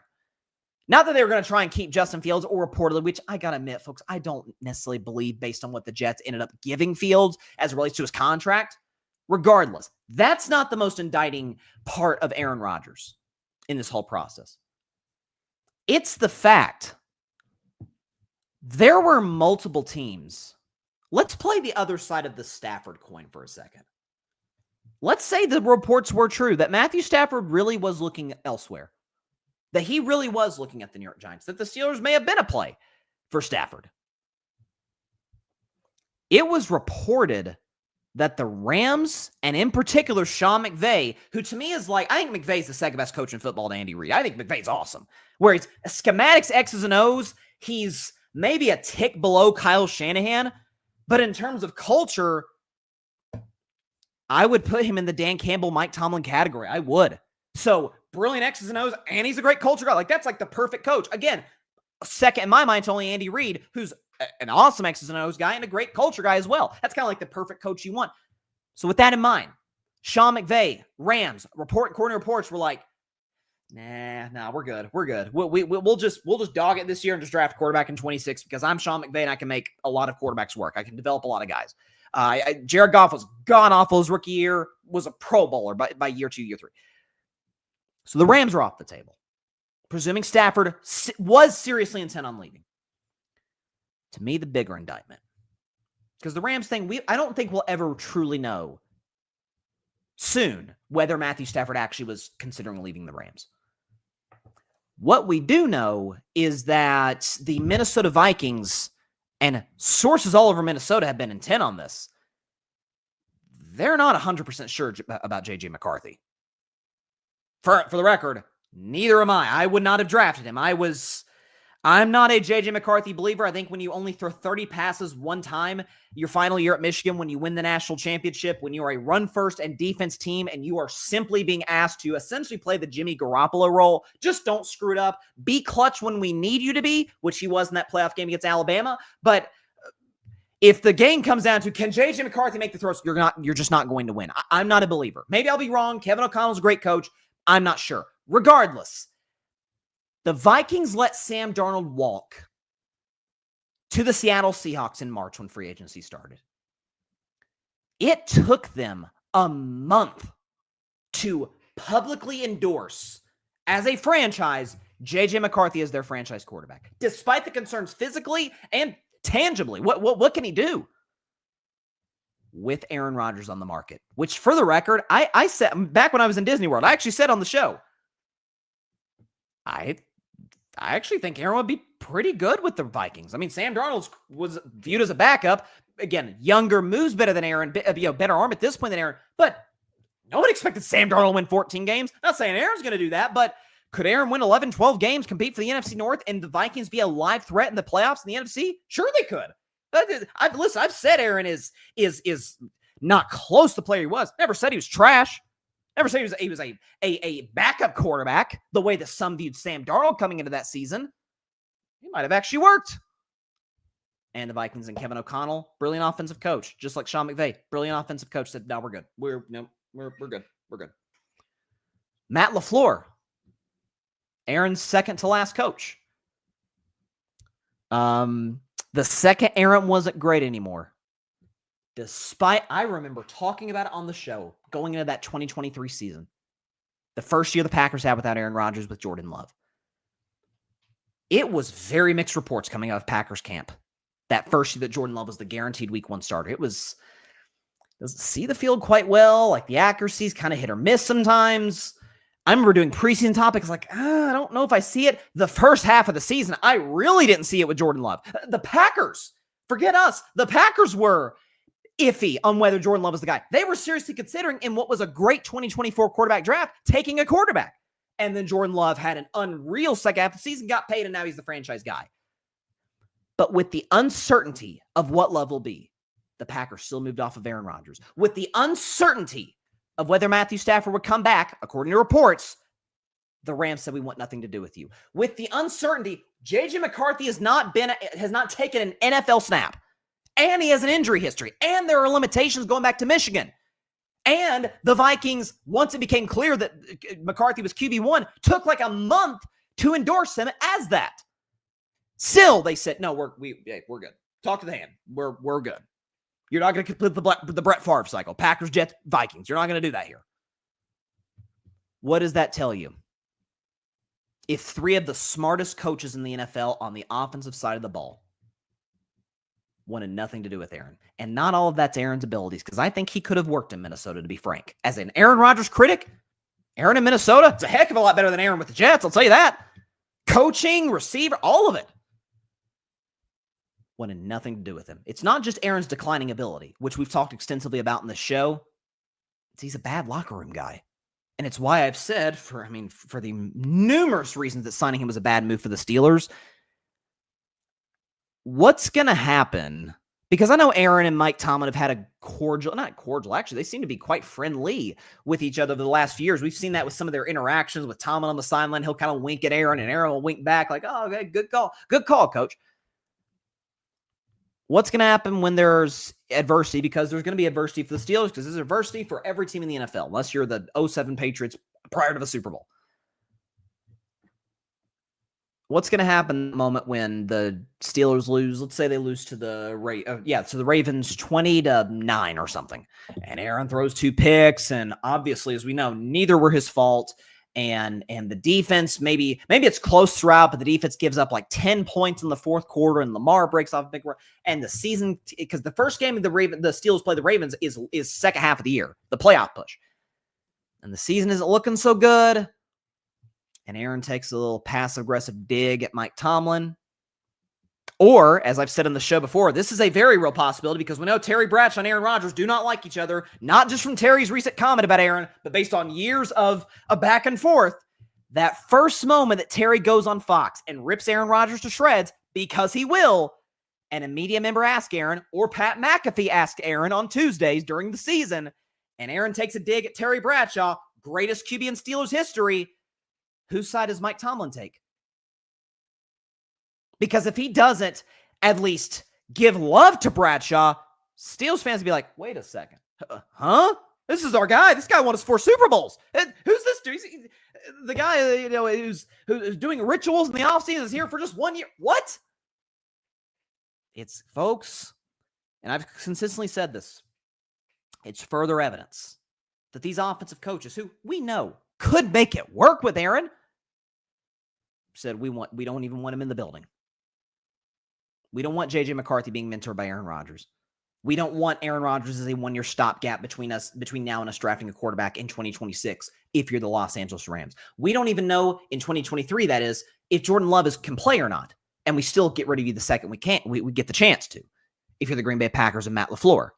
Not that they were going to try and keep Justin Fields, or reportedly, which I got to admit, folks, I don't necessarily believe based on what the Jets ended up giving Fields as it relates to his contract. Regardless, that's not the most indicting part of Aaron Rodgers in this whole process. It's the fact there were multiple teams. Let's play the other side of the Stafford coin for a second. Let's say the reports were true, that Matthew Stafford really was looking elsewhere. That he really was looking at the New York Giants, that the Steelers may have been a play for Stafford. It was reported that the Rams, and in particular Sean McVay, who to me is I think McVay's the second best coach in football to Andy Reid. I think McVay's awesome. Where he's schematics, X's and O's, he's maybe a tick below Kyle Shanahan, but in terms of culture, I would put him in the Dan Campbell, Mike Tomlin category. I would. So, brilliant X's and O's, and he's a great culture guy. That's the perfect coach. Again, second in my mind to only Andy Reid, who's an awesome X's and O's guy and a great culture guy as well. That's kind of the perfect coach you want. So with that in mind, Sean McVay, Rams, according to reports, were nah, we're good. We're good. We'll just dog it this year and just draft a quarterback in 26 because I'm Sean McVay and I can make a lot of quarterbacks work. I can develop a lot of guys. Jared Goff was god-awful his rookie year, was a Pro Bowler by year 2, year 3. So the Rams are off the table, presuming Stafford was seriously intent on leaving. To me, the bigger indictment. Because the Rams thing, I don't think we'll ever truly know soon whether Matthew Stafford actually was considering leaving the Rams. What we do know is that the Minnesota Vikings, and sources all over Minnesota have been intent on this, they're not 100% sure about J.J. McCarthy. For the record, neither am I. I would not have drafted him. I I'm not a J.J. McCarthy believer. I think when you only throw 30 passes one time, your final year at Michigan, when you win the national championship, when you are a run-first and defense team, and you are simply being asked to essentially play the Jimmy Garoppolo role, just don't screw it up. Be clutch when we need you to be, which he was in that playoff game against Alabama. But if the game comes down to, can J.J. McCarthy make the throws, you're just not going to win. I'm not a believer. Maybe I'll be wrong. Kevin O'Connell's a great coach. I'm not sure. Regardless, the Vikings let Sam Darnold walk to the Seattle Seahawks in March when free agency started. It took them a month to publicly endorse, as a franchise, J.J. McCarthy as their franchise quarterback, despite the concerns physically and tangibly. What can he do? With Aaron Rodgers on the market, which, for the record, I said back when I was in Disney World, I actually said on the show, I actually think Aaron would be pretty good with the Vikings. I mean, Sam Darnold was viewed as a backup. Again, younger, moves better than Aaron, better arm at this point than Aaron. But nobody expected Sam Darnold to win 14 games. Not saying Aaron's going to do that, but could Aaron win 11, 12 games, compete for the NFC North, and the Vikings be a live threat in the playoffs in the NFC? Sure they could. I've said Aaron is not close to the player he was. Never said he was trash. Never said he was a backup quarterback, the way that some viewed Sam Darnold coming into that season. He might have actually worked. And the Vikings and Kevin O'Connell, brilliant offensive coach, just like Sean McVay, brilliant offensive coach, said, "No, we're good. We're good. We're good." Matt LaFleur, Aaron's second to last coach. The second Aaron wasn't great anymore. Despite, I remember talking about it on the show going into that 2023 season, the first year the Packers had without Aaron Rodgers with Jordan Love. It was very mixed reports coming out of Packers camp. That first year that Jordan Love was the guaranteed week 1 starter. It was, doesn't see the field quite well. Like the accuracy's kind of hit or miss sometimes. I remember doing preseason topics like, I don't know if I see it. The first half of the season, I really didn't see it with Jordan Love. The Packers, forget us. The Packers were iffy on whether Jordan Love was the guy. They were seriously considering, in what was a great 2024 quarterback draft, taking a quarterback. And then Jordan Love had an unreal second half of the season, got paid, and now he's the franchise guy. But with the uncertainty of what Love will be, the Packers still moved off of Aaron Rodgers. With the uncertainty of whether Matthew Stafford would come back, according to reports, the Rams said, we want nothing to do with you. With the uncertainty, J.J. McCarthy has not taken an NFL snap. And he has an injury history. And there are limitations going back to Michigan. And the Vikings, once it became clear that McCarthy was QB1, took like a month to endorse him as that. Still, they said, no, we're good. Talk to the hand. We're good. You're not going to complete the Brett Favre cycle. Packers, Jets, Vikings. You're not going to do that here. What does that tell you? If 3 of the smartest coaches in the NFL on the offensive side of the ball wanted nothing to do with Aaron, and not all of that's Aaron's abilities, because I think he could have worked in Minnesota, to be frank. As an Aaron Rodgers critic, Aaron in Minnesota, it's a heck of a lot better than Aaron with the Jets, I'll tell you that. Coaching, receiver, all of it. Wanted nothing to do with him. It's not just Aaron's declining ability, which we've talked extensively about in the show. He's a bad locker room guy. And it's why I've said, for the numerous reasons that signing him was a bad move for the Steelers, what's going to happen? Because I know Aaron and Mike Tomlin have had a not cordial, actually, they seem to be quite friendly with each other over the last few years. We've seen that with some of their interactions with Tomlin on the sideline. He'll kind of wink at Aaron, and Aaron will wink back like, oh, okay, good call. Good call, coach. What's going to happen when there's adversity? Because there's going to be adversity for the Steelers, because there's adversity for every team in the NFL, unless you're the 07 Patriots prior to the Super Bowl. What's going to happen in the moment when the Steelers lose? Let's say they lose to the Ravens 20-9 or something, and Aaron throws 2 picks, and obviously, as we know, neither were his fault. And the defense, maybe it's close throughout, but the defense gives up like 10 points in the fourth quarter, and Lamar breaks off a big run. And the season, because the first game of the Steelers play the Ravens is second half of the year, the playoff push, and the season isn't looking so good. And Aaron takes a little passive-aggressive dig at Mike Tomlin. Or, as I've said in the show before, this is a very real possibility, because we know Terry Bradshaw and Aaron Rodgers do not like each other, not just from Terry's recent comment about Aaron, but based on years of a back and forth. that first moment that Terry goes on Fox and rips Aaron Rodgers to shreds, because he will, and a media member asked Aaron, or Pat McAfee asked Aaron on Tuesdays during the season, and Aaron takes a dig at Terry Bradshaw, greatest QB in Steelers history, whose side does Mike Tomlin take? Because if he doesn't at least give love to Bradshaw, Steelers fans will be like, wait a second. Huh? This is our guy. This guy won us 4 Super Bowls. Who's this dude? The guy, who's doing rituals in the offseason is here for just 1 year. What? It's, folks, and I've consistently said this, it's further evidence that these offensive coaches, who we know could make it work with Aaron, said we don't even want him in the building. We don't want J.J. McCarthy being mentored by Aaron Rodgers. We don't want Aaron Rodgers as a 1-year stopgap between now and us drafting a quarterback in 2026 if you're the Los Angeles Rams. We don't even know in 2023, that is, if Jordan Love can play or not. And we still get rid of you the second we get the chance to, if you're the Green Bay Packers and Matt LaFleur.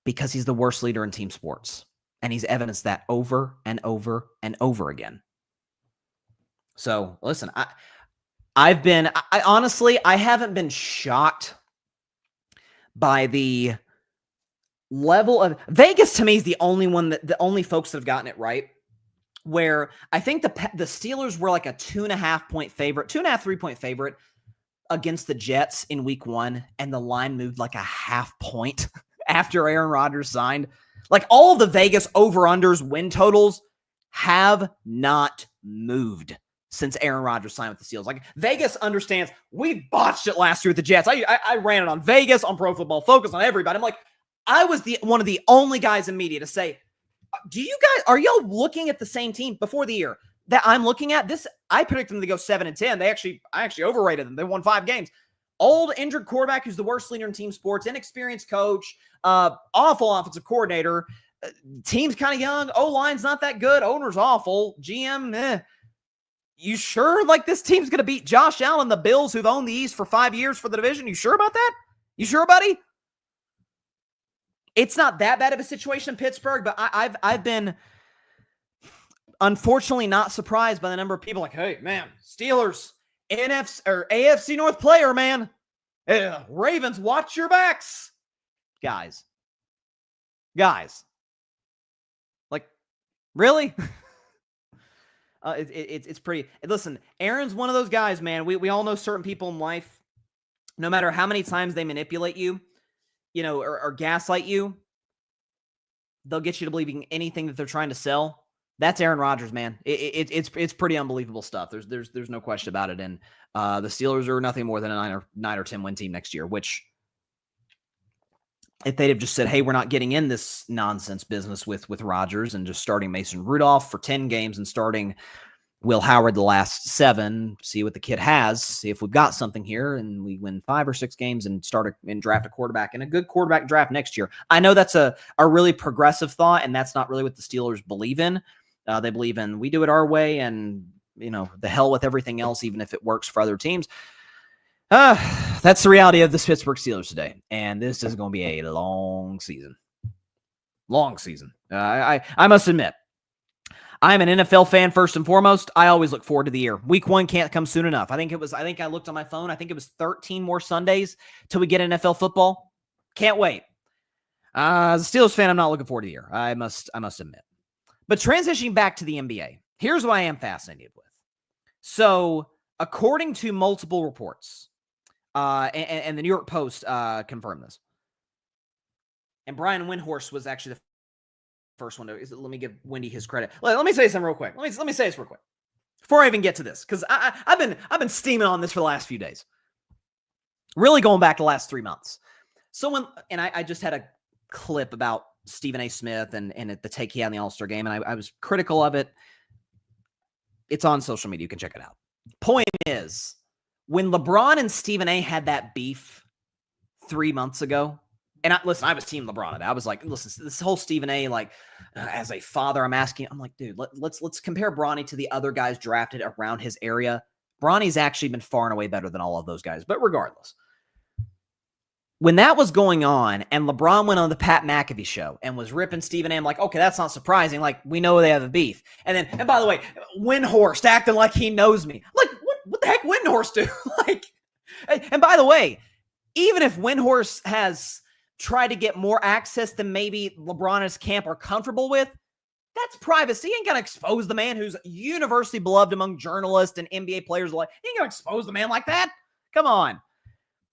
Because he's the worst leader in team sports. And he's evidenced that over and over and over again. So, listen, I honestly haven't been shocked by the level of Vegas. To me is the only folks that have gotten it right, where I think the Steelers were like a 2.5 point favorite, 2.5, 3 point favorite against the Jets in week 1. And the line moved like a half point after Aaron Rodgers signed. Like, all of the Vegas over-unders win totals have not moved since Aaron Rodgers signed with the Steelers. Like, Vegas understands we botched it last year with the Jets. I ran it on Vegas, on Pro Football Focus, on everybody. I'm like, I was one of the only guys in media to say, are y'all looking at the same team before the year that I'm looking at? This, I predicted them to go 7-10. I actually overrated them. They won 5 games. Old injured quarterback who's the worst leader in team sports, inexperienced coach, awful offensive coordinator. Team's kind of young. O-line's not that good. Owner's awful. GM, You sure like this team's going to beat Josh Allen, the Bills, who've owned the East for 5 years for the division? You sure about that? You sure, buddy? It's not that bad of a situation in Pittsburgh, but I've been unfortunately not surprised by the number of people like, hey, man, Steelers, NFC or AFC North player, man. Ravens, watch your backs. Guys. Like, really? It's pretty. Listen, Aaron's one of those guys, man. We all know certain people in life, no matter how many times they manipulate you, or gaslight you, they'll get you to believing anything that they're trying to sell. That's Aaron Rodgers, man. It's pretty unbelievable stuff. There's no question about it. And the Steelers are nothing more than a 9 or 10 win team next year, which, if they'd have just said, hey, we're not getting in this nonsense business with Rodgers and just starting Mason Rudolph for 10 games and starting Will Howard the last 7, see what the kid has, see if we've got something here, and we win 5 or 6 games and draft a quarterback and a good quarterback draft next year. I know that's a really progressive thought, and that's not really what the Steelers believe in. They believe in, we do it our way, and the hell with everything else, even if it works for other teams. That's the reality of the Pittsburgh Steelers today. And this is going to be a long season. I must admit, I'm an NFL fan first and foremost. I always look forward to the year. Week 1 can't come soon enough. I think I looked on my phone. I think it was 13 more Sundays till we get NFL football. Can't wait. As a Steelers fan, I'm not looking forward to the year. I must admit. But transitioning back to the NBA, here's what I am fascinated with. So, according to multiple reports, and the New York Post confirmed this. And Brian Windhorst was actually the first one to. Let me give Wendy his credit. Let me say something real quick. Let me say this real quick before I even get to this, because I've been steaming on this for the last few days. Really going back the last 3 months. So I just had a clip about Stephen A. Smith and the take he had in the All-Star game, and I was critical of it. It's on social media. You can check it out. Point is, when LeBron and Stephen A. had that beef 3 months ago, and I was team LeBron. I was like, listen, this whole Stephen A. As a father, I'm like, dude, let's compare Bronny to the other guys drafted around his area. Bronny's actually been far and away better than all of those guys. But regardless, when that was going on and LeBron went on the Pat McAfee show and was ripping Stephen A, I'm like, okay, that's not surprising. Like, we know they have a beef. And by the way, Windhorst acting like he knows me. I'm like, what the heck Windhorst do? Like, and by the way, even if Windhorst has tried to get more access than maybe LeBron and his camp are comfortable with, that's privacy. He ain't going to expose the man who's universally beloved among journalists and NBA players alike. He ain't going to expose the man like that. Come on.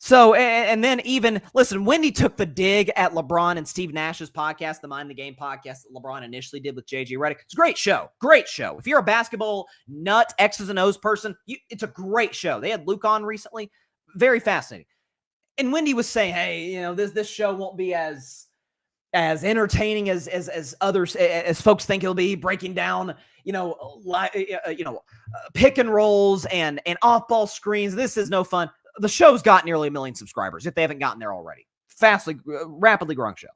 So, and then even, listen, Wendy took the dig at LeBron and Steve Nash's podcast, the Mind the Game podcast that LeBron initially did with JJ Redick. It's a great show. Great show. If you're a basketball nut, X's and O's person, it's a great show. They had Luke on recently. Very fascinating. And Wendy was saying, hey, this show won't be as entertaining as others, as folks think it'll be, breaking down, pick and rolls and off-ball screens. This is no fun. The show's got nearly 1 million subscribers, if they haven't gotten there already. Rapidly growing show.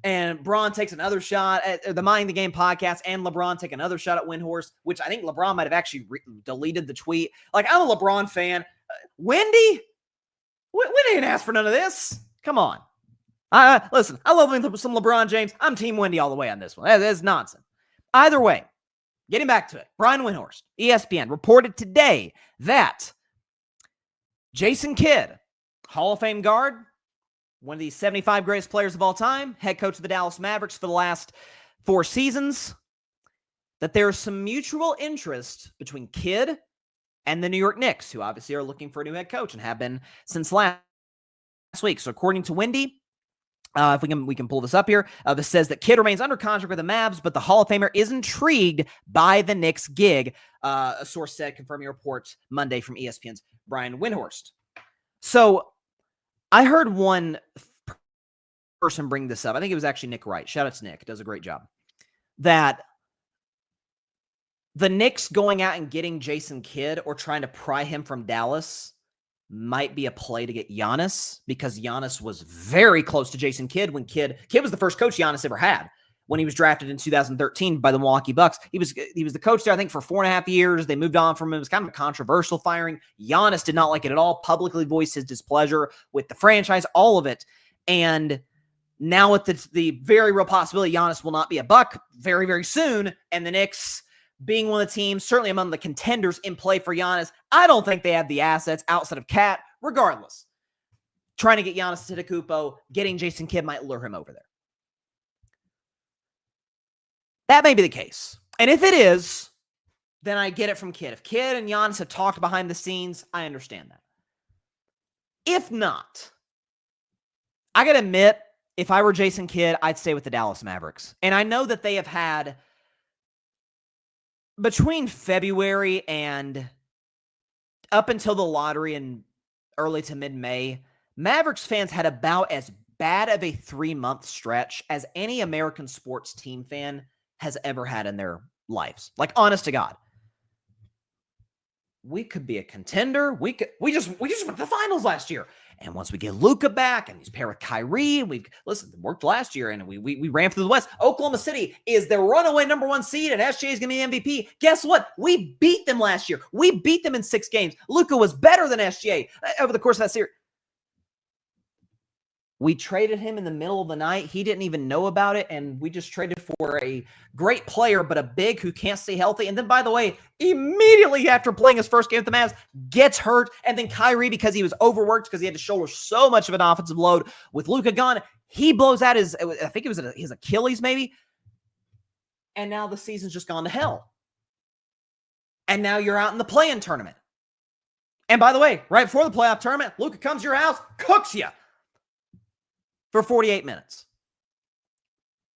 And Braun takes another shot at the Mind the Game podcast, and LeBron take another shot at Windhorst, which I think LeBron might have actually deleted the tweet. Like, I'm a LeBron fan. Wendy didn't ask for none of this. Come on. Listen, I love some LeBron James. I'm Team Wendy all the way on this one. That's nonsense. Either way, getting back to it, Brian Windhorst, ESPN, reported today that Jason Kidd, Hall of Fame guard, one of the 75 greatest players of all time, head coach of the Dallas Mavericks for the last 4 seasons, that there's some mutual interest between Kidd and the New York Knicks, who obviously are looking for a new head coach and have been since last week. So according to Wendy, if we can pull this up here, this says that Kidd remains under contract with the Mavs, but the Hall of Famer is intrigued by the Knicks gig. A source said, confirming reports Monday from ESPN's Brian Windhorst. So I heard one person bring this up. I think it was actually Nick Wright. Shout out to Nick. Does a great job. That the Knicks going out and getting Jason Kidd or trying to pry him from Dallas might be a play to get Giannis, because Giannis was very close to Jason Kidd when Kidd was the first coach Giannis ever had when he was drafted in 2013 by the Milwaukee Bucks. He was the coach there, I think, for 4.5 years. They moved on from him. It was kind of a controversial firing. Giannis did not like it at all, publicly voiced his displeasure with the franchise, all of it. And now with the very real possibility Giannis will not be a Buck very, very soon, and the Knicks being one of the teams, certainly among the contenders in play for Giannis, I don't think they have the assets outside of Cat. Regardless, trying to get Giannis Antetokounmpo, getting Jason Kidd might lure him over there. That may be the case. And if it is, then I get it from Kidd. If Kidd and Giannis have talked behind the scenes, I understand that. If not, I got to admit, if I were Jason Kidd, I'd stay with the Dallas Mavericks. And I know that they have had, between February and up until the lottery in early to mid-May, Mavericks fans had about as bad of a 3-month stretch as any American sports team fan has ever had in their lives. Like, honest to God. We could be a contender. We just went to the finals last year. And once we get Luka back and he's paired with Kyrie, it worked last year and we ran through the West. Oklahoma City is the runaway number 1 seed and SGA is going to be MVP. Guess what? We beat them last year. We beat them in 6 games. Luka was better than SGA over the course of that series. We traded him in the middle of the night. He didn't even know about it, and we just traded for a great player, but a big who can't stay healthy. And then, by the way, immediately after playing his first game with the Mavs, gets hurt. And then Kyrie, because he was overworked, because he had to shoulder so much of an offensive load with Luka gone, he blows out his Achilles maybe. And now the season's just gone to hell. And now you're out in the play-in tournament. And by the way, right before the playoff tournament, Luka comes to your house, cooks you for 48 minutes.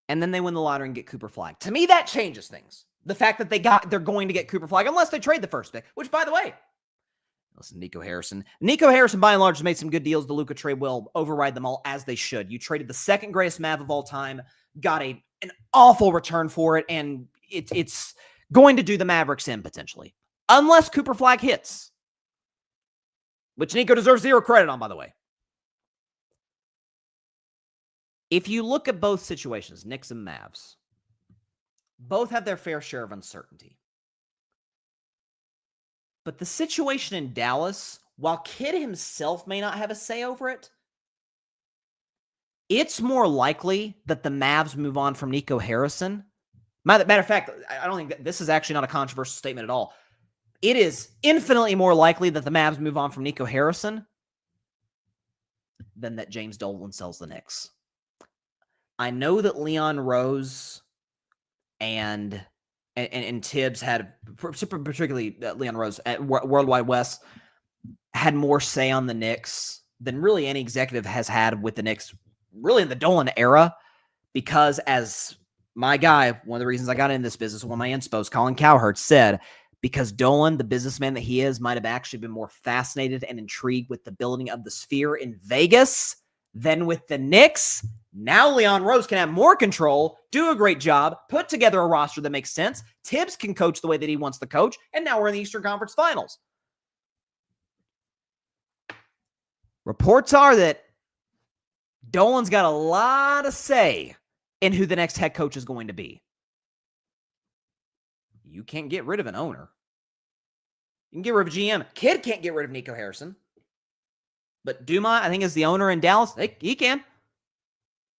And then they win the lottery and get Cooper Flagg. To me, that changes things. The fact that they're going to get Cooper Flagg, unless they trade the first pick, which, by the way, listen, Nico Harrison, by and large, has made some good deals. The Luka trade will override them all, as they should. You traded the second greatest Mav of all time, got an awful return for it, and it's going to do the Mavericks in, potentially. Unless Cooper Flagg hits. Which Nico deserves 0 credit on, by the way. If you look at both situations, Knicks and Mavs, both have their fair share of uncertainty. But the situation in Dallas, while Kidd himself may not have a say over it, It's more likely that the Mavs move on from Nico Harrison. Matter of fact, I don't think this is actually not a controversial statement at all. It is infinitely more likely that the Mavs move on from Nico Harrison than that James Dolan sells the Knicks. I know that Leon Rose and Tibbs had, particularly Leon Rose at Worldwide West, had more say on the Knicks than really any executive has had with the Knicks, really in the Dolan era, because as my guy, one of the reasons I got in this business, one of my inspos, Colin Cowherd, said, because Dolan, the businessman that he is, might have actually been more fascinated and intrigued with the building of the Sphere in Vegas than with the Knicks. Now Leon Rose can have more control, do a great job, put together a roster that makes sense. Tibbs can coach the way that he wants to coach, and now we're in the Eastern Conference Finals. Reports are that Dolan's got a lot of say in who the next head coach is going to be. You can't get rid of an owner. You can get rid of a GM. Kidd can't get rid of Nico Harrison. But Dumont, I think, is the owner in Dallas. He can.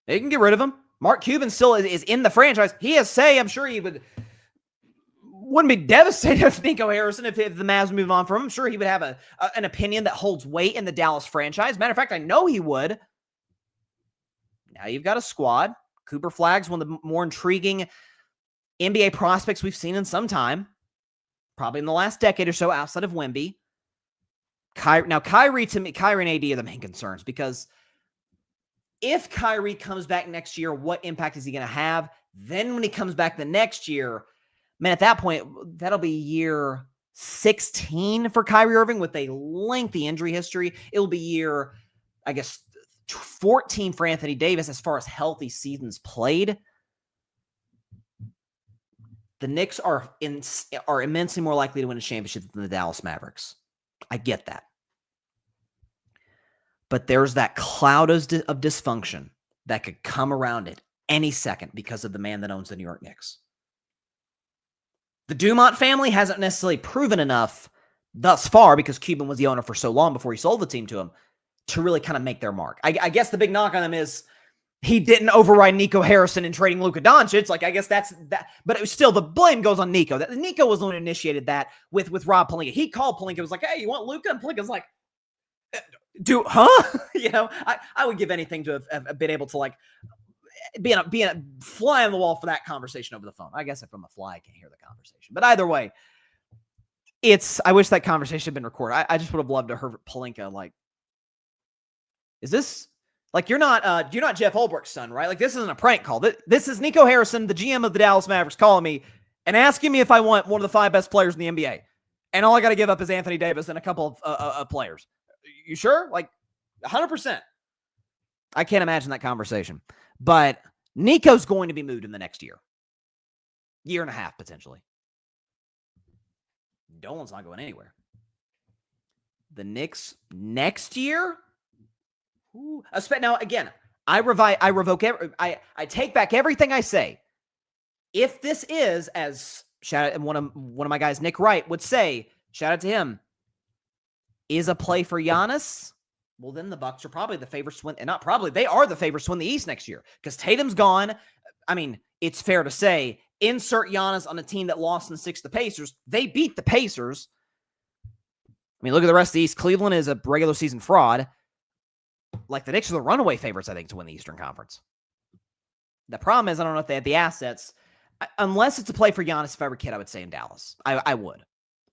They can get rid of him. Mark Cuban still is in the franchise. He has say. I'm sure he wouldn't be devastated if Nico Harrison, if the Mavs move on from him. I'm sure he would have an opinion that holds weight in the Dallas franchise. Matter of fact, I know he would. Now you've got a squad. Cooper Flagg's one of the more intriguing NBA prospects we've seen in some time, probably in the last decade or so outside of Wemby. Kyrie, to me, Kyrie and AD are the main concerns, because if Kyrie comes back next year, what impact is he going to have? Then when he comes back the next year, man, at that point, that'll be year 16 for Kyrie Irving with a lengthy injury history. It'll be year, I guess, 14 for Anthony Davis as far as healthy seasons played. The Knicks are immensely more likely to win a championship than the Dallas Mavericks. I get that. But there's that cloud of dysfunction that could come around at any second because of the man that owns the New York Knicks. The Dumont family hasn't necessarily proven enough thus far, because Cuban was the owner for so long before he sold the team to him, to really kind of make their mark. I guess the big knock on him is he didn't override Nico Harrison in trading Luka Doncic. Like, I guess that's that. But it was still, the blame goes on Nico. Nico was the one who initiated that with Rob Pelinka. He called Pelinka, was like, hey, you want Luka? And Pelinka's like, dude, huh? I would give anything to have been able to, like, be a fly on the wall for that conversation over the phone. I guess if I'm a fly, I can't hear the conversation. But either way, I wish that conversation had been recorded. I just would have loved to hear Pelinka, like, is this, like, you're not Jeff Holbrook's son, right? Like, this isn't a prank call. This is Nico Harrison, the GM of the Dallas Mavericks, calling me and asking me if I want one of the 5 best players in the NBA. And all I got to give up is Anthony Davis and a couple of players. You sure? Like, 100%. I can't imagine that conversation. But Nico's going to be moved in the next year and a half, potentially. Dolan's not going anywhere. The Knicks next year? Ooh. Now, again, I take back everything I say. If this is, as shout out, one of my guys, Nick Wright, would say, shout out to him, is a play for Giannis, well, then the Bucks are probably the favorites to win. And not probably, they are the favorites to win the East next year, because Tatum's gone. I mean, it's fair to say, insert Giannis on a team that lost in 6 to the Pacers. They beat the Pacers. I mean, look at the rest of the East. Cleveland is a regular season fraud. Like, the Knicks are the runaway favorites, I think, to win the Eastern Conference. The problem is, I don't know if they have the assets. Unless it's a play for Giannis, if I were a kid, I would say in Dallas. I would.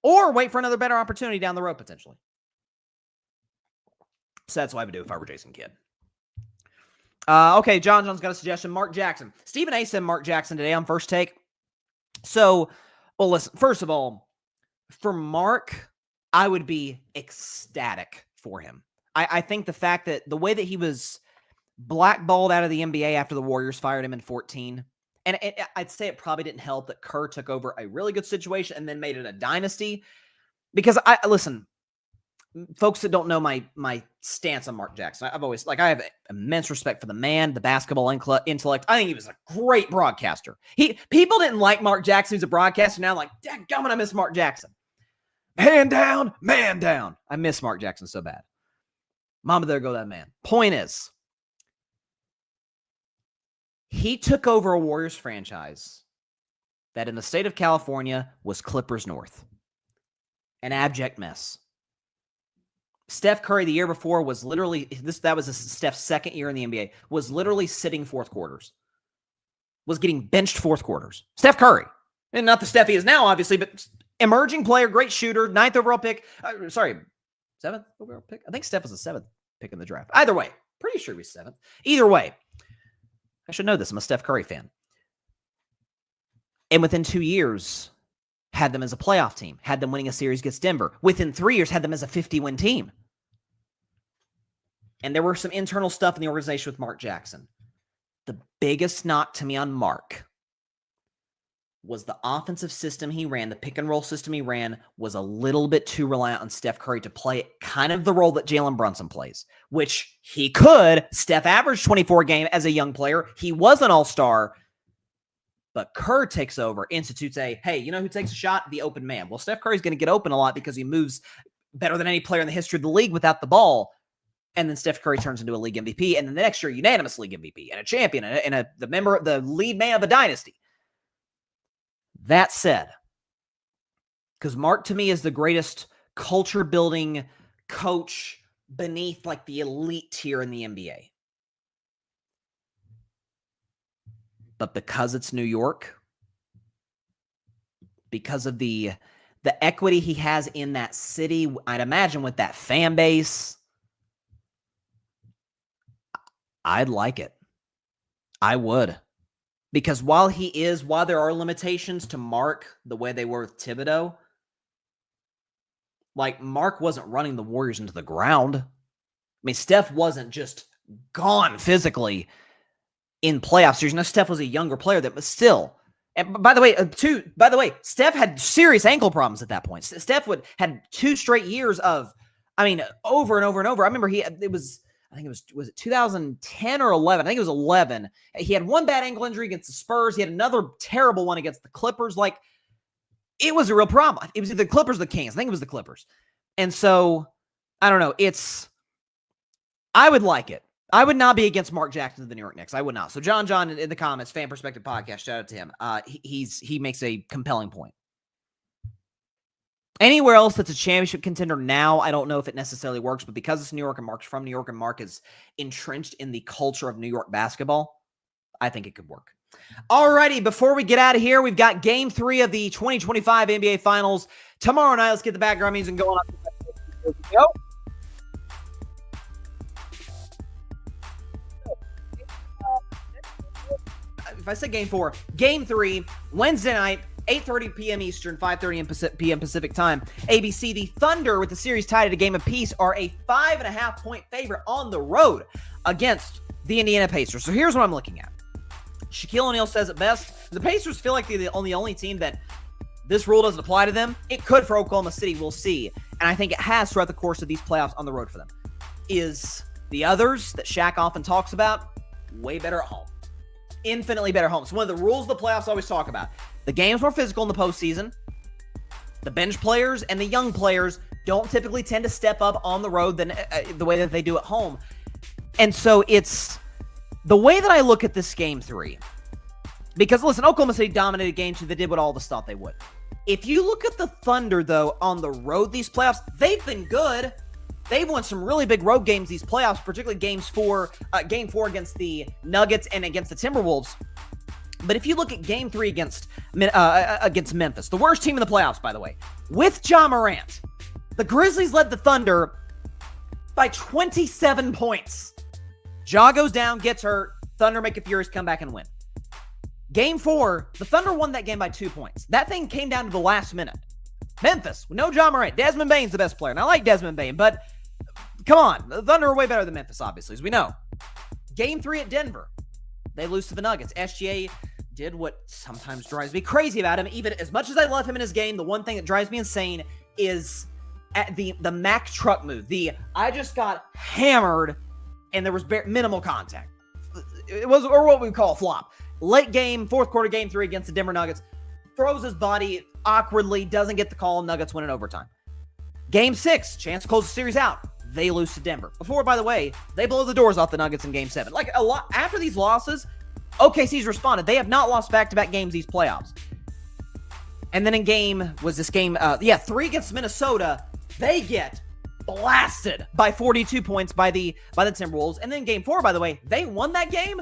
Or wait for another better opportunity down the road, potentially. So that's what I would do if I were Jason Kidd. Okay, John's got a suggestion. Mark Jackson. Stephen A. said Mark Jackson today on First Take. So, well, listen, first of all, for Mark, I would be ecstatic for him. I think the fact that the way that he was blackballed out of the NBA after the Warriors fired him in 2014, and I'd say it probably didn't help that Kerr took over a really good situation and then made it a dynasty. Because listen, folks that don't know my stance on Mark Jackson, I've always, like, I have immense respect for the man, the basketball intellect. I think he was a great broadcaster. People didn't like Mark Jackson as a broadcaster. Now, like, dadgummit, I miss Mark Jackson. Hand down, man down. I miss Mark Jackson so bad. Mama, there go that man. Point is, He took over a Warriors franchise that in the state of California was Clippers North. An abject mess. Steph Curry the year before was literally, that was Steph's second year in the NBA, was literally sitting fourth quarters. Was getting benched fourth quarters. Steph Curry. And not the Steph he is now, obviously, but emerging player, great shooter, 9th overall pick. 7th overall pick? I think Steph was the 7th pick in the draft. Either way, pretty sure he was 7th. Either way, I should know this. I'm a Steph Curry fan. And within 2 years, had them as a playoff team, had them winning a series against Denver. Within 3 years, had them as a 50-win team. And there were some internal stuff in the organization with Mark Jackson. The biggest knock to me on Mark was the offensive system he ran, the pick and roll system he ran was a little bit too reliant on Steph Curry to play kind of the role that Jalen Brunson plays, which he could. Steph averaged 24 a game as a young player. He was an all-star, but Kerr takes over, institutes hey, you know who takes a shot? The open man. Well, Steph Curry's going to get open a lot because he moves better than any player in the history of the league without the ball. And then Steph Curry turns into a league MVP, and then the next year, unanimous league MVP, and a champion, and the lead man of a dynasty. That said, because Mark to me is the greatest culture-building coach beneath like the elite tier in the NBA. But because it's New York, because of the equity he has in that city, I'd imagine with that fan base, I'd like it. I would. Because while there are limitations to Mark the way they were with Thibodeau, like Mark wasn't running the Warriors into the ground. I mean, Steph wasn't just gone physically in playoff series. Now, Steph was a younger player that was still. And by the way, Steph had serious ankle problems at that point. Steph had 2 straight years of, over and over and over. I remember was it 2010 or 11? I think it was 11. He had one bad ankle injury against the Spurs. He had another terrible one against the Clippers. Like, it was a real problem. It was either the Clippers or the Kings. I think it was the Clippers. And so, I don't know. I would like it. I would not be against Mark Jackson of the New York Knicks. I would not. So John in the comments, Fan Perspective Podcast, shout out to him. He makes a compelling point. Anywhere else that's a championship contender now, I don't know if it necessarily works, but because it's New York and Mark's from New York and Mark is entrenched in the culture of New York basketball, I think it could work. Alrighty, before we get out of here, we've got Game 3 of the 2025 NBA Finals tomorrow night. Let's get the background music going on. Here we go. If I said Game 4, Game 3, Wednesday night, 8:30 p.m. Eastern, 5:30 p.m. Pacific time. ABC, the Thunder, with the series tied at a game apiece, are a 5.5-point favorite on the road against the Indiana Pacers. So here's what I'm looking at. Shaquille O'Neal says it best. The Pacers feel like they're the only team that this rule doesn't apply to them. It could for Oklahoma City. We'll see. And I think it has throughout the course of these playoffs on the road for them. Is the others that Shaq often talks about way better at home. Infinitely better at home. So one of the rules the playoffs always talk about. The game's more physical in the postseason. The bench players and the young players don't typically tend to step up on the road than the way that they do at home. And so it's the way that I look at this Game 3. Because, listen, Oklahoma City dominated Game 2. They did what all of us thought they would. If you look at the Thunder, though, on the road these playoffs, they've been good. They've won some really big road games these playoffs, particularly Game 4 against the Nuggets and against the Timberwolves. But if you look at Game 3 against Memphis, the worst team in the playoffs, by the way, with Ja Morant, the Grizzlies led the Thunder by 27 points. Ja goes down, gets hurt, Thunder make a furious comeback and win. Game 4, the Thunder won that game by 2 points. That thing came down to the last minute. Memphis, no Ja Morant. Desmond Bane's the best player, and I like Desmond Bane, but come on. The Thunder are way better than Memphis, obviously, as we know. Game 3 at Denver, they lose to the Nuggets. SGA did what sometimes drives me crazy about him. Even as much as I love him in his game, the one thing that drives me insane is at the Mack truck move. I just got hammered, and there was minimal contact. It was, or what we call a flop. Late game, fourth quarter, Game 3 against the Denver Nuggets. Throws his body awkwardly, doesn't get the call. Nuggets win in overtime. Game 6, chance to close the series out. They lose to Denver. Before, by the way, they blow the doors off the Nuggets in Game 7. Like, a lot after these losses, OKC's responded. They have not lost back-to-back games these playoffs. And then in game 3 against Minnesota, they get blasted by 42 points by the Timberwolves. And then game 4, by the way, they won that game.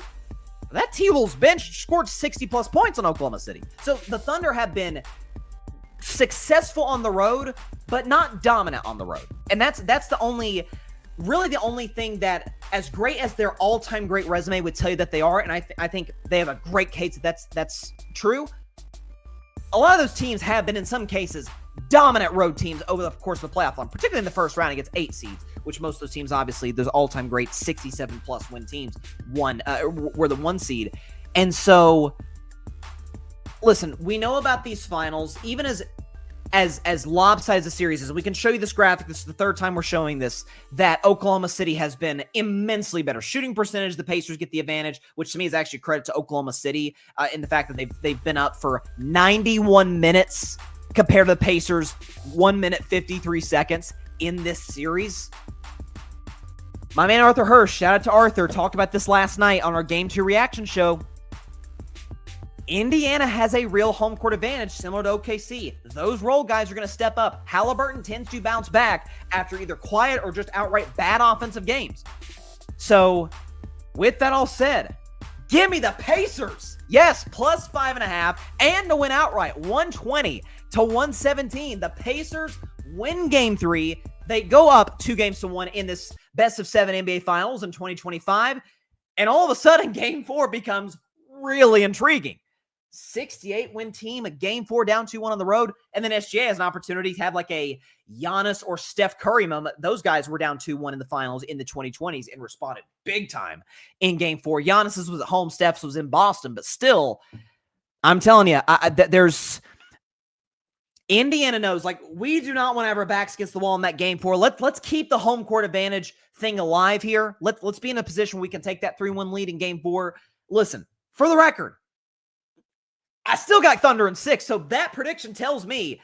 That T-Wolves bench scored 60-plus points on Oklahoma City. So the Thunder have been successful on the road, but not dominant on the road. And that's the only thing that, as great as their all-time great resume would tell you that they are, and I think they have a great case that's true. A lot of those teams have been, in some cases, dominant road teams over the course of the playoff run, particularly in the first round against 8 seeds, which most of those teams, obviously, those all-time great 67-plus win teams were the 1 seed. And so, listen, we know about these finals, even as lopsided as the series is. We can show you this graphic. This is the 3rd time we're showing this, that Oklahoma City has been immensely better. Shooting percentage, the Pacers get the advantage, which to me is actually credit to Oklahoma City in the fact that they've been up for 91 minutes compared to the Pacers 1 minute 53 seconds in this series. My man Arthur Hirsch, shout out to Arthur, talked about this last night on our Game 2 reaction show. Indiana has a real home court advantage similar to OKC. Those role guys are going to step up. Haliburton tends to bounce back after either quiet or just outright bad offensive games. So, with that all said, give me the Pacers. Yes, plus 5.5 and to win outright, 120-117. The Pacers win game 3. They go up 2-1 in this best of 7 NBA Finals in 2025. And all of a sudden, game 4 becomes really intriguing. 68-win team, a game 4 down 2-1 on the road. And then SGA has an opportunity to have like a Giannis or Steph Curry moment. Those guys were down 2-1 in the finals in the 2020s and responded big time in game 4. Giannis's was at home, Steph's was in Boston, but still, I'm telling you, there's Indiana knows, like, we do not want to have our backs against the wall in that game 4. Let's keep the home court advantage thing alive here. Let's be in a position where we can take that 3-1 lead in game 4. Listen, for the record, I still got Thunder in 6, so that prediction tells me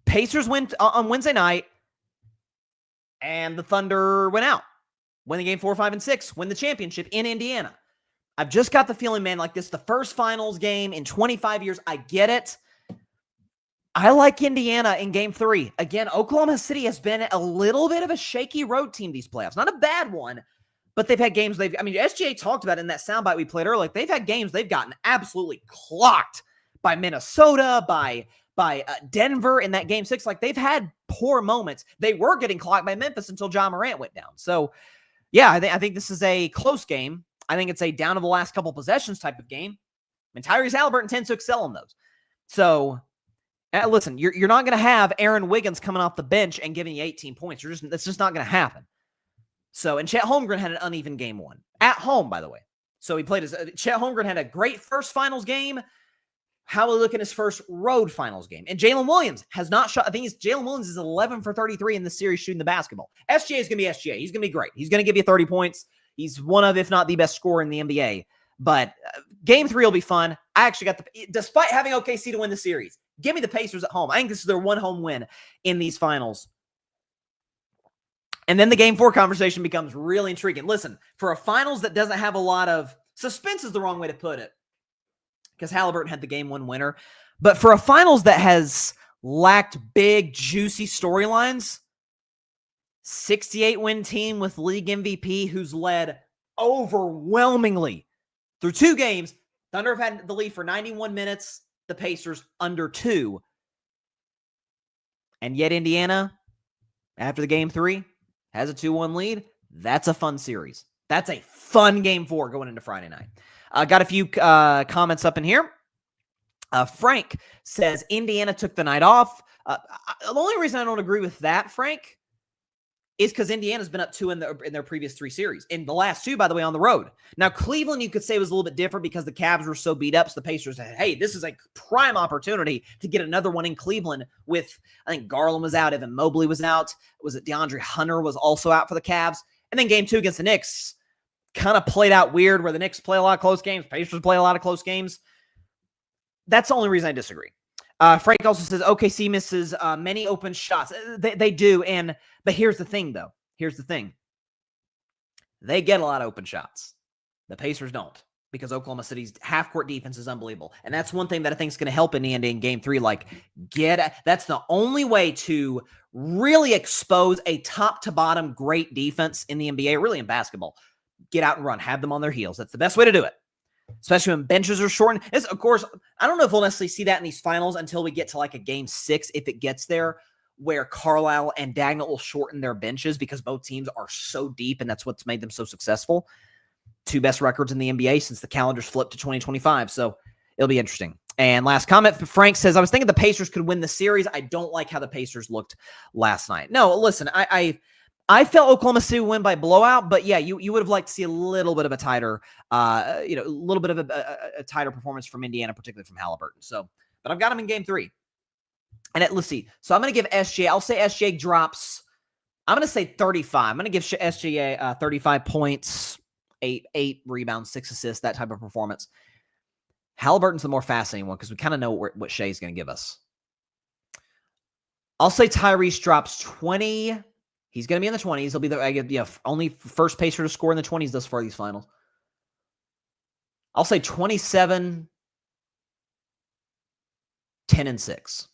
Pacers win on Wednesday night, and the Thunder win out. Win the game 4, 5, and 6. Win the championship in Indiana. I've just got the feeling, man, like this is the first finals game in 25 years. I get it. I like Indiana in game 3. Again, Oklahoma City has been a little bit of a shaky road team these playoffs. Not a bad one, but they've had games SGA talked about it in that soundbite we played earlier. Like, they've had games they've gotten absolutely clocked by Minnesota, by Denver in that game 6. Like, they've had poor moments. They were getting clocked by Memphis until Ja Morant went down. So, yeah, I think this is a close game. I think it's a down to the last couple possessions type of game. And Tyrese Haliburton tends to excel in those. So, listen, you're not going to have Aaron Wiggins coming off the bench and giving you 18 points. That's just not going to happen. So, and Chet Holmgren had an uneven game 1. At home, by the way. So he played Chet Holmgren had a great first finals game. How will he look in his first road finals game? And Jalen Williams has not shot. I think Jalen Williams is 11 for 33 in this series shooting the basketball. SGA is going to be SGA. He's going to be great. He's going to give you 30 points. He's one of, if not the best scorer in the NBA. But game 3 will be fun. I actually got despite having OKC to win the series, give me the Pacers at home. I think this is their one home win in these finals. And then the game 4 conversation becomes really intriguing. Listen, for a finals that doesn't have a lot of suspense is the wrong way to put it, because Haliburton had the game 1 winner. But for a finals that has lacked big, juicy storylines, 68-win team with league MVP who's led overwhelmingly through 2 games. Thunder have had the lead for 91 minutes. The Pacers under 2. And yet Indiana, after the game 3, has a 2-1 lead. That's a fun series. That's a fun game 4 going into Friday night. Got a few comments up in here. Frank says Indiana took the night off. The only reason I don't agree with that, Frank, is because Indiana's been up 2 in their previous 3 series. In the last 2, by the way, on the road. Now, Cleveland, you could say, was a little bit different because the Cavs were so beat up. So the Pacers said, hey, this is a prime opportunity to get another one in Cleveland with, I think Garland was out. Evan Mobley was out. Was it DeAndre Hunter was also out for the Cavs? And then game 2 against the Knicks kind of played out weird where the Knicks play a lot of close games. Pacers play a lot of close games. That's the only reason I disagree. Frank also says OKC misses many open shots. They do, but here's the thing, though. Here's the thing. They get a lot of open shots. The Pacers don't. because Oklahoma City's half-court defense is unbelievable. And that's one thing that I think is going to help Indiana in Game 3. That's the only way to really expose a top-to-bottom great defense in the NBA, really in basketball. Get out and run. Have them on their heels. That's the best way to do it, especially when benches are shortened. Of course, I don't know if we'll necessarily see that in these finals until we get to a Game 6, if it gets there, where Carlisle and Dagnall will shorten their benches because both teams are so deep, and that's what's made them so successful. 2 best records in the NBA since the calendar's flipped to 2025. So it'll be interesting. And last comment, Frank says, I was thinking the Pacers could win the series. I don't like how the Pacers looked last night. No, listen, I felt Oklahoma City would win by blowout, but yeah, you would have liked to see a little bit of a tighter, a little bit of a tighter performance from Indiana, particularly from Haliburton. So, but I've got him in Game 3. And let's see. So I'm going to give SGA, I'll say SGA drops, I'm going to say 35. I'm going to give SGA 35 points, 8 rebounds, 6 assists, that type of performance. Haliburton's the more fascinating one because we kind of know what Shai's going to give us. I'll say Tyrese drops 20. He's going to be in the 20s. He'll be the only first Pacer to score in the 20s thus far these finals. I'll say 27, 10, and 6.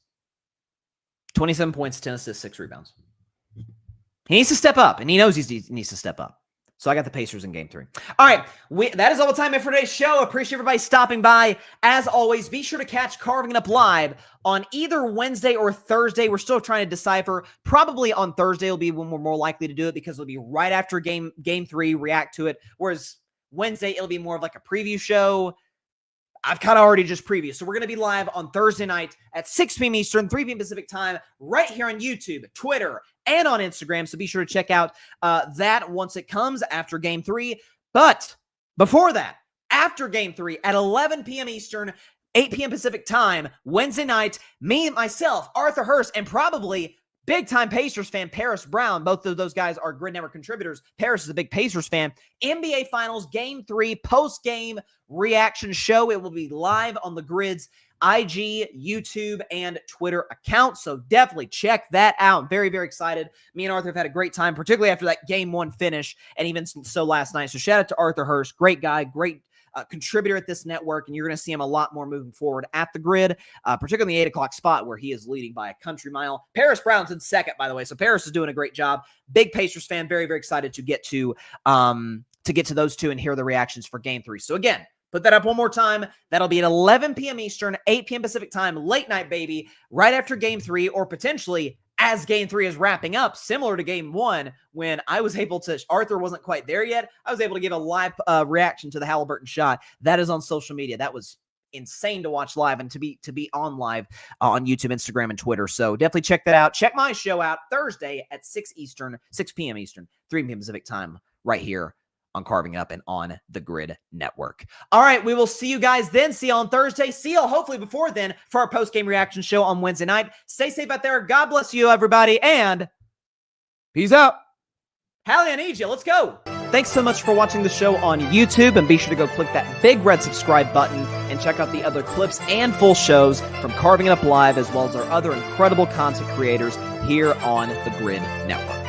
27 points, 10 assists, 6 rebounds. He needs to step up, and he knows he needs to step up. So I got the Pacers in Game 3. All right, that is all the time for today's show. Appreciate everybody stopping by. As always, be sure to catch Carving It Up Live on either Wednesday or Thursday. We're still trying to decipher. Probably on Thursday will be when we're more likely to do it because it'll be right after Game 3, react to it. Whereas Wednesday, it'll be more of like a preview show. I've kind of already just previewed. So we're going to be live on Thursday night at 6 p.m. Eastern, 3 p.m. Pacific time, right here on YouTube, Twitter, and on Instagram. So be sure to check out that once it comes after Game 3. But before that, after Game 3 at 11 p.m. Eastern, 8 p.m. Pacific time, Wednesday night, me and myself, Arthur Hurst, and probably big-time Pacers fan, Paris Brown. Both of those guys are Grid Network contributors. Paris is a big Pacers fan. NBA Finals Game 3 post-game reaction show. It will be live on the Grid's IG, YouTube, and Twitter accounts. So definitely check that out. Very, very excited. Me and Arthur have had a great time, particularly after that Game 1 finish, and even so last night. So shout out to Arthur Hurst. Great guy, great contributor at this network, and you're going to see him a lot more moving forward at the Grid, particularly in the 8 o'clock spot where he is leading by a country mile. Paris Brown's in second, by the way, so Paris is doing a great job. Big Pacers fan, very, very excited to get to those two and hear the reactions for Game 3. So again, put that up one more time. That'll be at 11 p.m. Eastern, 8 p.m. Pacific time, late night, baby, right after Game 3, or potentially as Game 3 is wrapping up, similar to Game 1, when I was able to, Arthur wasn't quite there yet, I was able to give a live reaction to the Haliburton shot. That is on social media. That was insane to watch live and to be on live on YouTube, Instagram, and Twitter. So definitely check that out. Check my show out Thursday at 6 p.m. Eastern, 3 p.m. Pacific time, right here on Carving Up and on the Grid Network. All right, we will see you guys then. See you on Thursday. See you hopefully before then for our post-game reaction show on Wednesday night. Stay safe out there. God bless you, everybody, and peace out. Hallie, I need you. Let's go. Thanks so much for watching the show on YouTube, and be sure to go click that big red subscribe button and check out the other clips and full shows from Carving It Up Live, as well as our other incredible content creators here on the Grid Network.